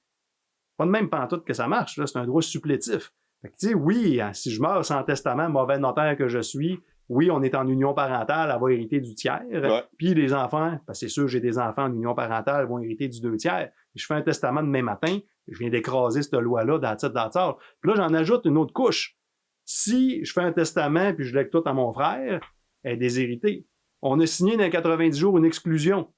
Pas de même pantoute que ça marche, là, c'est un droit supplétif. Fait que, tu sais, oui, si je meurs sans testament, mauvais notaire que je suis, oui, on est en union parentale, elle va hériter du tiers. Puis les enfants, parce que c'est sûr, j'ai des enfants en union parentale, ils vont hériter du 2/3. Je fais un testament demain matin, je viens d'écraser cette loi-là dans le Puis là, j'en ajoute une autre couche. Si je fais un testament puis je lègue tout à mon frère, elle est déshéritée. On a signé dans les 90 jours une exclusion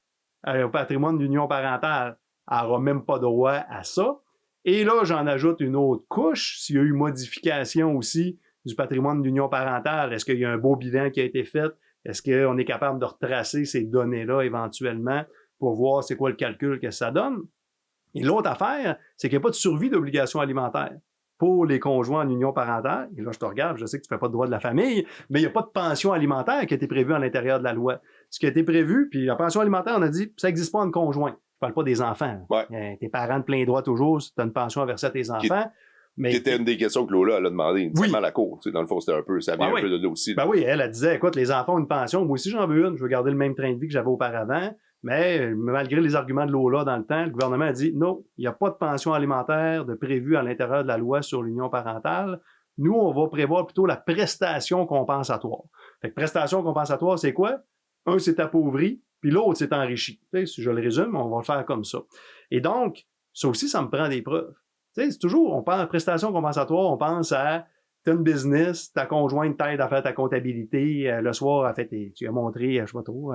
au patrimoine de l'union parentale. Elle n'aura même pas droit à ça. Et là, j'en ajoute une autre couche. S'il y a eu modification aussi du patrimoine de l'union parentale, est-ce qu'il y a un beau bilan qui a été fait? Est-ce qu'on est capable de retracer ces données-là éventuellement pour voir c'est quoi le calcul que ça donne? Et l'autre affaire, c'est qu'il n'y a pas de survie d'obligation alimentaire pour les conjoints en union parentale. Et là, je te regarde, je sais que tu ne fais pas de droit de la famille, mais il n'y a pas de pension alimentaire qui a été prévue à l'intérieur de la loi. Ce qui a été prévu, puis la pension alimentaire, on a dit, ça n'existe pas en conjoint. Je parle pas des enfants. Tes parents de plein droit toujours, si tu as une pension à verser à tes enfants. Mais c'était une des questions que Lola elle a demandé initialement à la cour. Tu sais, dans le fond, c'était un peu, ça vient un peu de là aussi. Ben oui, elle disait, écoute, les enfants ont une pension, moi aussi j'en veux une, je veux garder le même train de vie que j'avais auparavant. Mais malgré les arguments de Lola dans le temps, le gouvernement a dit non, il n'y a pas de pension alimentaire de prévue à l'intérieur de la loi sur l'union parentale. Nous, on va prévoir plutôt la prestation compensatoire. Fait que prestation compensatoire, c'est quoi? Un, c'est appauvri, puis l'autre, c'est enrichi. Tu sais, si je le résume, on va le faire comme ça. Et donc, ça aussi, ça me prend des preuves. Tu sais, c'est toujours, on pense à prestation compensatoire, on pense à t'as une business, ta conjointe t'aide à faire ta comptabilité, le soir, tu as montré, je sais pas trop,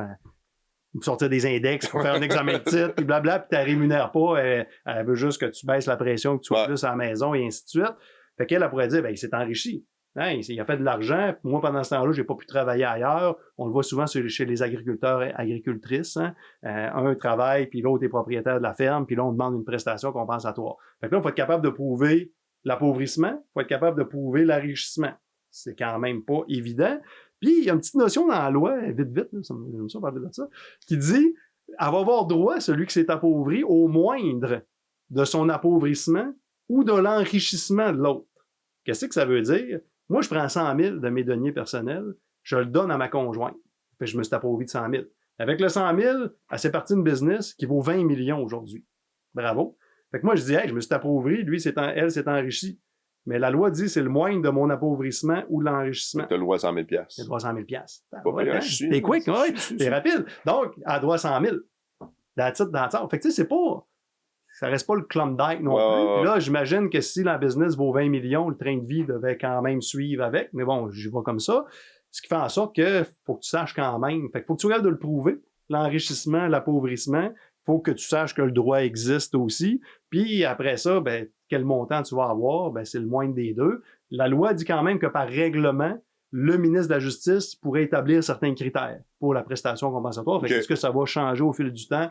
sortir des index pour faire un examen de titre, puis blabla, puis tu la rémunères pas, elle veut juste que tu baisses la pression, que tu sois plus à la maison, et ainsi de suite. Fait qu'elle pourrait dire, ben, il s'est enrichi. Hein, il a fait de l'argent. Moi, pendant ce temps-là, j'ai pas pu travailler ailleurs. On le voit souvent chez les agriculteurs et agricultrices. Hein. Un travaille, puis l'autre est propriétaire de la ferme, puis là, on demande une prestation compensatoire. Fait que là, il faut être capable de prouver l'appauvrissement, il faut être capable de prouver l'enrichissement. C'est quand même pas évident. Puis, il y a une petite notion dans la loi, vite, là, j'aime ça parler de ça, qui dit elle va avoir droit, celui qui s'est appauvri, au moindre de son appauvrissement ou de l'enrichissement de l'autre. Qu'est-ce que ça veut dire? Moi, je prends 100 000 de mes deniers personnels, je le donne à ma conjointe. Puis je me suis appauvri de 100 000. Avec le 100 000, elle s'est partie d'une business qui vaut 20 millions aujourd'hui. Bravo. Fait que moi, je dis, hey, je me suis appauvri, lui, elle s'est enrichie. Mais la loi dit, c'est le moindre de mon appauvrissement ou de l'enrichissement. Tu as le droit à 100 000 Tu as le droit à 100 000 T'es quick, oui, t'es rapide. Donc, elle doit 100 000. That's it. Fait que tu sais, c'est pas... Ça reste pas le Klondike non plus. Puis là, j'imagine que si la business vaut 20 millions, le train de vie devait quand même suivre avec. Mais bon, j'y vais comme ça. Ce qui fait en sorte que faut que tu saches quand même. Fait que faut que tu regardes de le prouver. L'enrichissement, l'appauvrissement. Faut que tu saches que le droit existe aussi. Puis après ça, ben, quel montant tu vas avoir? Ben, c'est le moindre des deux. La loi dit quand même que par règlement, le ministre de la Justice pourrait établir certains critères pour la prestation compensatoire. Fait que est-ce que ça va changer au fil du temps?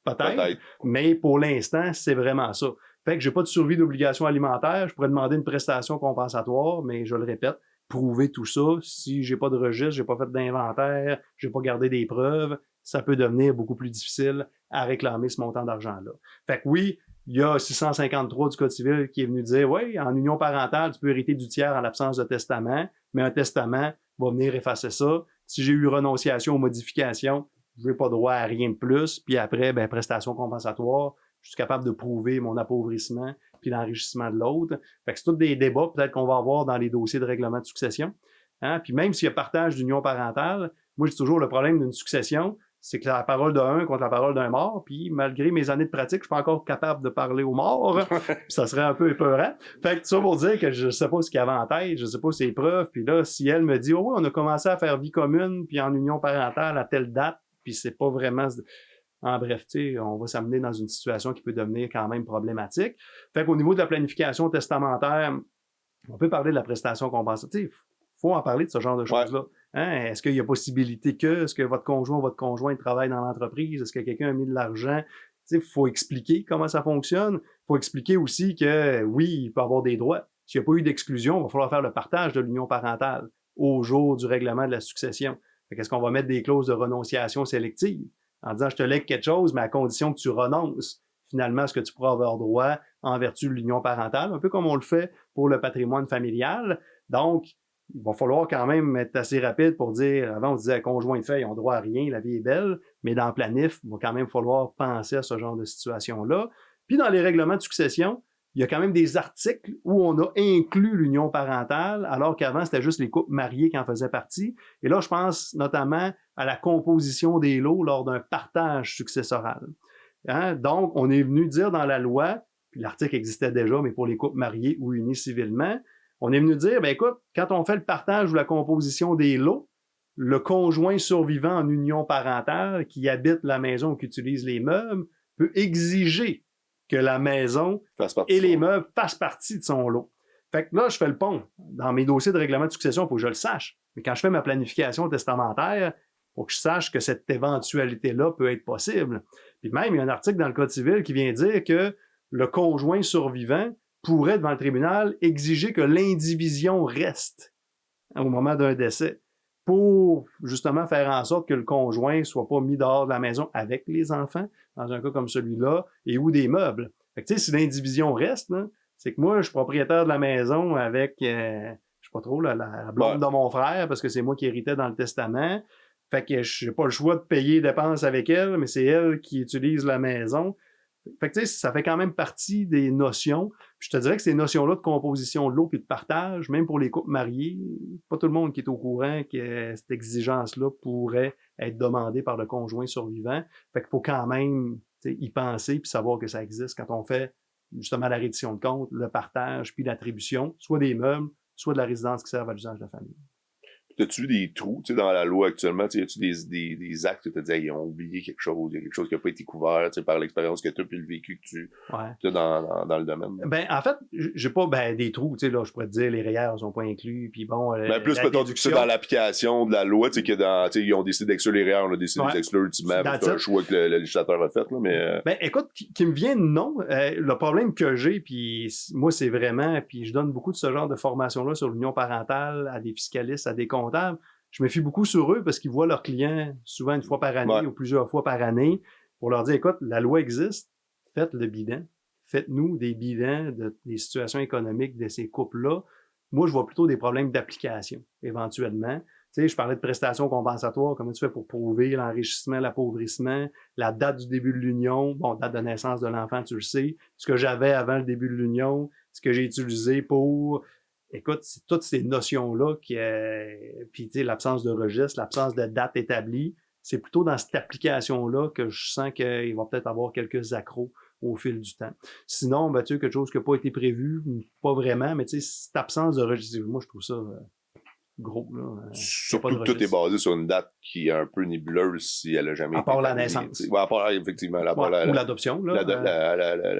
Peut-être. Mais pour l'instant, c'est vraiment ça. Fait que j'ai pas de survie d'obligation alimentaire. Je pourrais demander une prestation compensatoire, mais je le répète, prouver tout ça. Si j'ai pas de registre, j'ai pas fait d'inventaire, j'ai pas gardé des preuves, ça peut devenir beaucoup plus difficile à réclamer ce montant d'argent-là. Fait que oui, il y a 653 du Code civil qui est venu dire, oui, en union parentale, tu peux hériter du tiers en l'absence de testament, mais un testament va venir effacer ça. Si j'ai eu renonciation ou modification, je n'ai pas droit à rien de plus. Puis après, ben, prestation compensatoire, je suis capable de prouver mon appauvrissement puis l'enrichissement de l'autre. Fait que c'est tous des débats peut-être qu'on va avoir dans les dossiers de règlement de succession. Hein? Puis même s'il y a partage d'union parentale, moi, j'ai toujours le problème d'une succession, c'est que la parole d'un contre la parole d'un mort, puis malgré mes années de pratique, je suis pas encore capable de parler aux morts, puis ça serait un peu épeurant. Fait que ça pour dire que je sais pas ce qu'il y avait en tête, je sais pas ses preuves, puis là, si elle me dit « Oh oui, on a commencé à faire vie commune, puis en union parentale à telle date », puis c'est pas vraiment... En bref, tu sais, on va s'amener dans une situation qui peut devenir quand même problématique. Fait qu'au niveau de la planification testamentaire, on peut parler de la prestation compensatoire. Il faut en parler de ce genre de choses-là. Hein? Est-ce qu'il y a possibilité est-ce que votre conjoint ou votre conjointe travaille dans l'entreprise? Est-ce que quelqu'un a mis de l'argent? Il faut expliquer comment ça fonctionne. Il faut expliquer aussi que, oui, il peut avoir des droits. S'il n'y a pas eu d'exclusion, il va falloir faire le partage de l'union parentale au jour du règlement de la succession. Est-ce qu'on va mettre des clauses de renonciation sélective en disant je te lègue quelque chose, mais à condition que tu renonces finalement à ce que tu pourras avoir droit en vertu de l'union parentale, un peu comme on le fait pour le patrimoine familial. Donc, il va falloir quand même être assez rapide pour dire, avant on disait conjoint de fait, ils ont droit à rien, la vie est belle, mais dans le planif, il va quand même falloir penser à ce genre de situation-là. Puis dans les règlements de succession, il y a quand même des articles où on a inclus l'union parentale, alors qu'avant, c'était juste les couples mariés qui en faisaient partie. Et là, je pense notamment à la composition des lots lors d'un partage successoral. Hein? Donc, on est venu dire dans la loi, puis l'article existait déjà, mais pour les couples mariés ou unis civilement, on est venu dire, ben écoute, quand on fait le partage ou la composition des lots, le conjoint survivant en union parentale qui habite la maison ou qui utilise les meubles peut exiger que la maison et les meubles fassent partie de son lot. Fait que là, je fais le pont. Dans mes dossiers de règlement de succession, il faut que je le sache. Mais quand je fais ma planification testamentaire, il faut que je sache que cette éventualité-là peut être possible. Puis même, il y a un article dans le Code civil qui vient dire que le conjoint survivant pourrait, devant le tribunal, exiger que l'indivision reste au moment d'un décès pour justement faire en sorte que le conjoint soit pas mis dehors de la maison avec les enfants, dans un cas comme celui-là, et ou des meubles. Fait que tu sais, si l'indivision reste, là, c'est que moi, je suis propriétaire de la maison avec, je sais pas trop, la blonde de mon frère, parce que c'est moi qui héritais dans le testament. Fait que j'ai pas le choix de payer les dépenses avec elle, mais c'est elle qui utilise la maison. Fait que tu sais, ça fait quand même partie des notions. Puis je te dirais que ces notions-là de composition de l'eau puis de partage, même pour les couples mariés, pas tout le monde qui est au courant que cette exigence-là pourrait être demandée par le conjoint survivant. Fait qu'il faut quand même y penser puis savoir que ça existe quand on fait justement la reddition de compte, le partage puis l'attribution, soit des meubles, soit de la résidence qui sert à l'usage de la famille. T'as-tu des trous, tu sais, dans la loi actuellement? Tu sais, as-tu des actes que tu te dis, hey, ils ont oublié quelque chose, il y a quelque chose qui n'a pas été couvert, tu sais, par l'expérience que tu as puis le vécu que tu as dans le domaine? Ben, en fait, j'ai pas des trous, tu sais, là, je pourrais te dire, les rayures sont pas inclus, puis bon, plus, mettons, que c'est dans l'application de la loi, tu sais, ils ont décidé d'exclure les rayures, on a décidé de les exclure ultimement, c'est un choix que le législateur a fait, là, mais... Ben, écoute, qui me vient, non. Le problème que j'ai, puis moi, c'est vraiment, puis je donne beaucoup de ce genre de formation-là sur l'union parentale à des fiscalistes, à des comptables. Je me fie beaucoup sur eux parce qu'ils voient leurs clients souvent une fois par année ou plusieurs fois par année pour leur dire, écoute, la loi existe, faites le bilan. Faites-nous des bilans des situations économiques de ces couples-là. Moi, je vois plutôt des problèmes d'application, éventuellement. Tu sais, je parlais de prestations compensatoires. Comment tu fais pour prouver l'enrichissement, l'appauvrissement, la date du début de l'union, bon, date de naissance de l'enfant, tu le sais, ce que j'avais avant le début de l'union, ce que j'ai utilisé pour... Écoute, c'est toutes ces notions-là qui... puis, tu sais, l'absence de registre, l'absence de date établie, c'est plutôt dans cette application-là que je sens qu'il va peut-être avoir quelques accros au fil du temps. Sinon, ben, tu sais, quelque chose qui n'a pas été prévu, pas vraiment, mais tu sais, cette absence de registre, moi, je trouve ça gros. Là, surtout que tout est basé sur une date qui est un peu nébuleuse si elle n'a jamais été... À part la naissance. Ouais, à part, effectivement. Ou l'adoption.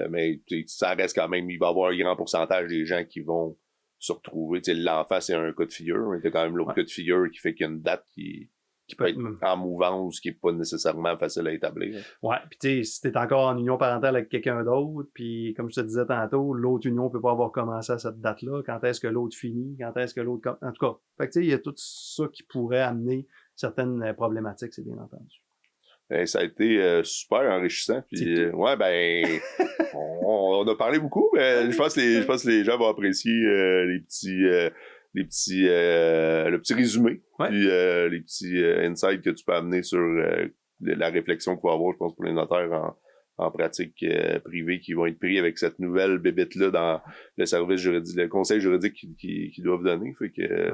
Mais ça reste quand même, il va y avoir un grand pourcentage des gens qui vont se retrouver. Tu sais, l'enfant, c'est un cas de figure, mais c'est quand même l'autre cas de figure qui fait qu'il y a une date qui peut être en mouvance, qui n'est pas nécessairement facile à établir. Ouais, puis tu sais, si t'es encore en union parentale avec quelqu'un d'autre, puis comme je te disais tantôt, l'autre union peut pas avoir commencé à cette date-là, quand est-ce que l'autre finit, quand est-ce que l'autre... En tout cas, fait que tu sais, il y a tout ça qui pourrait amener certaines problématiques, c'est bien entendu. Ça a été super enrichissant. Puis, on a parlé beaucoup, mais je pense que les gens vont apprécier le petit résumé, puis les petits insights que tu peux amener sur la réflexion qu'il faut avoir, je pense, pour les notaires en pratique privée qui vont être pris avec cette nouvelle bébête-là dans le service juridique, le conseil juridique qu'ils doivent donner. Fait que,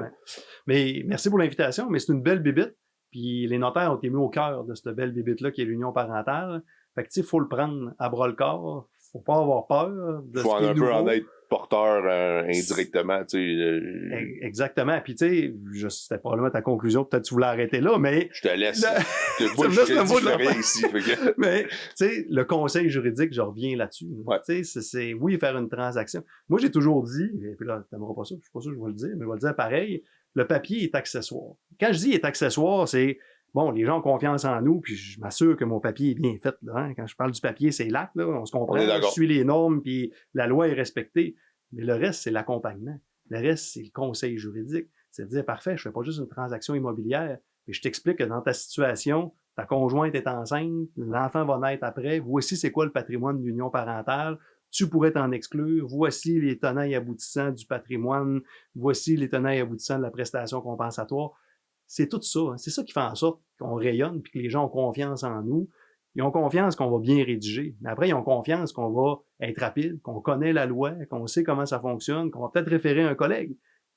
Mais merci pour l'invitation, mais c'est une belle bébête. Puis les notaires ont été mis au cœur de cette belle bébête-là qui est l'union parentale. Fait que tu sais, il faut le prendre à bras le corps. Faut pas avoir peur de ce qui est nouveau. Faut un peu en être porteur indirectement, tu sais. Exactement. Puis tu sais, c'était probablement ta conclusion. Peut-être que tu voulais arrêter là, mais... Je te laisse. Moi, je fais rien ici. Mais tu sais, le conseil juridique, je reviens là-dessus. Ouais. Tu sais, c'est oui, faire une transaction. Moi, j'ai toujours dit, et puis là, t'aimeras pas ça, je suis pas sûr que je vais le dire, mais je vais le dire pareil, le papier est accessoire. Quand je dis est accessoire, c'est... Bon, les gens ont confiance en nous, puis je m'assure que mon papier est bien fait. Là, hein. Quand je parle du papier, c'est l'acte, là, on se comprend. Je suis les normes, puis la loi est respectée. Mais le reste, c'est l'accompagnement. Le reste, c'est le conseil juridique. C'est de dire, parfait, je fais pas juste une transaction immobilière, mais je t'explique que dans ta situation, ta conjointe est enceinte, l'enfant va naître après, voici c'est quoi le patrimoine de l'union parentale, tu pourrais t'en exclure, voici les tenants et aboutissants du patrimoine, voici les tenants et aboutissants de la prestation compensatoire. C'est tout ça. Hein. C'est ça qui fait en sorte qu'on rayonne puis que les gens ont confiance en nous. Ils ont confiance qu'on va bien rédiger. Mais après, ils ont confiance qu'on va être rapide, qu'on connaît la loi, qu'on sait comment ça fonctionne, qu'on va peut-être référer un collègue.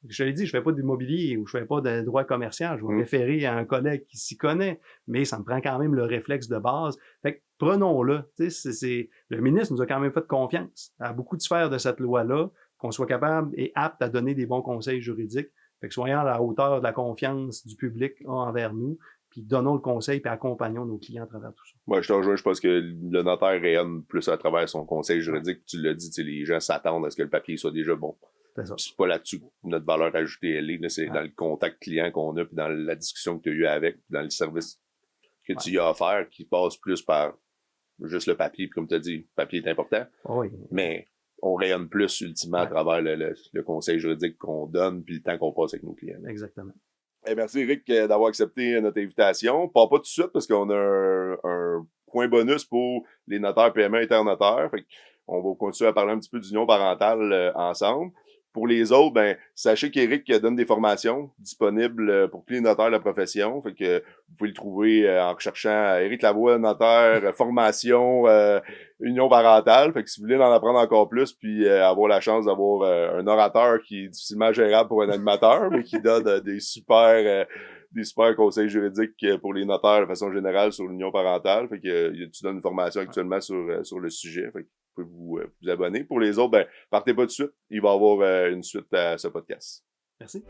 Je te l'ai dit, je fais pas d'immobilier ou je fais pas de droit commercial. Je vais référer à un collègue qui s'y connaît. Mais ça me prend quand même le réflexe de base. Fait que prenons-le. Le ministre nous a quand même fait confiance à beaucoup de sphères de cette loi-là, qu'on soit capable et apte à donner des bons conseils juridiques. Fait que soyons à la hauteur de la confiance du public envers nous, puis donnons le conseil, puis accompagnons nos clients à travers tout ça. Moi, je te rejoins, je pense que le notaire rayonne plus à travers son conseil juridique. Tu l'as dit, les gens s'attendent à ce que le papier soit déjà bon. C'est pas là-dessus que notre valeur ajoutée, elle est. C'est dans le contact client qu'on a, puis dans la discussion que tu as eue avec, puis dans le service que tu y as offert, qui passe plus par juste le papier. Puis comme tu as dit, le papier est important. Oui. Mais on rayonne plus ultimement à travers le conseil juridique qu'on donne puis le temps qu'on passe avec nos clients. Exactement. Merci Eric d'avoir accepté notre invitation. Pas tout de suite parce qu'on a un point bonus pour les notaires PME internotaires. On va continuer à parler un petit peu d'union parentale ensemble. Pour les autres, ben sachez qu'Éric donne des formations disponibles pour tous les notaires de la profession. Fait que vous pouvez le trouver en recherchant Éric Lavoie, notaire, formation, union parentale. Fait que si vous voulez en apprendre encore plus, puis avoir la chance d'avoir un orateur qui est difficilement gérable pour un animateur, mais qui donne des super conseils juridiques pour les notaires de façon générale sur l'union parentale. Fait que tu donnes une formation actuellement sur le sujet. Fait que vous pouvez vous abonner. Pour les autres, ben partez pas de suite. Il va y avoir une suite à ce podcast. Merci.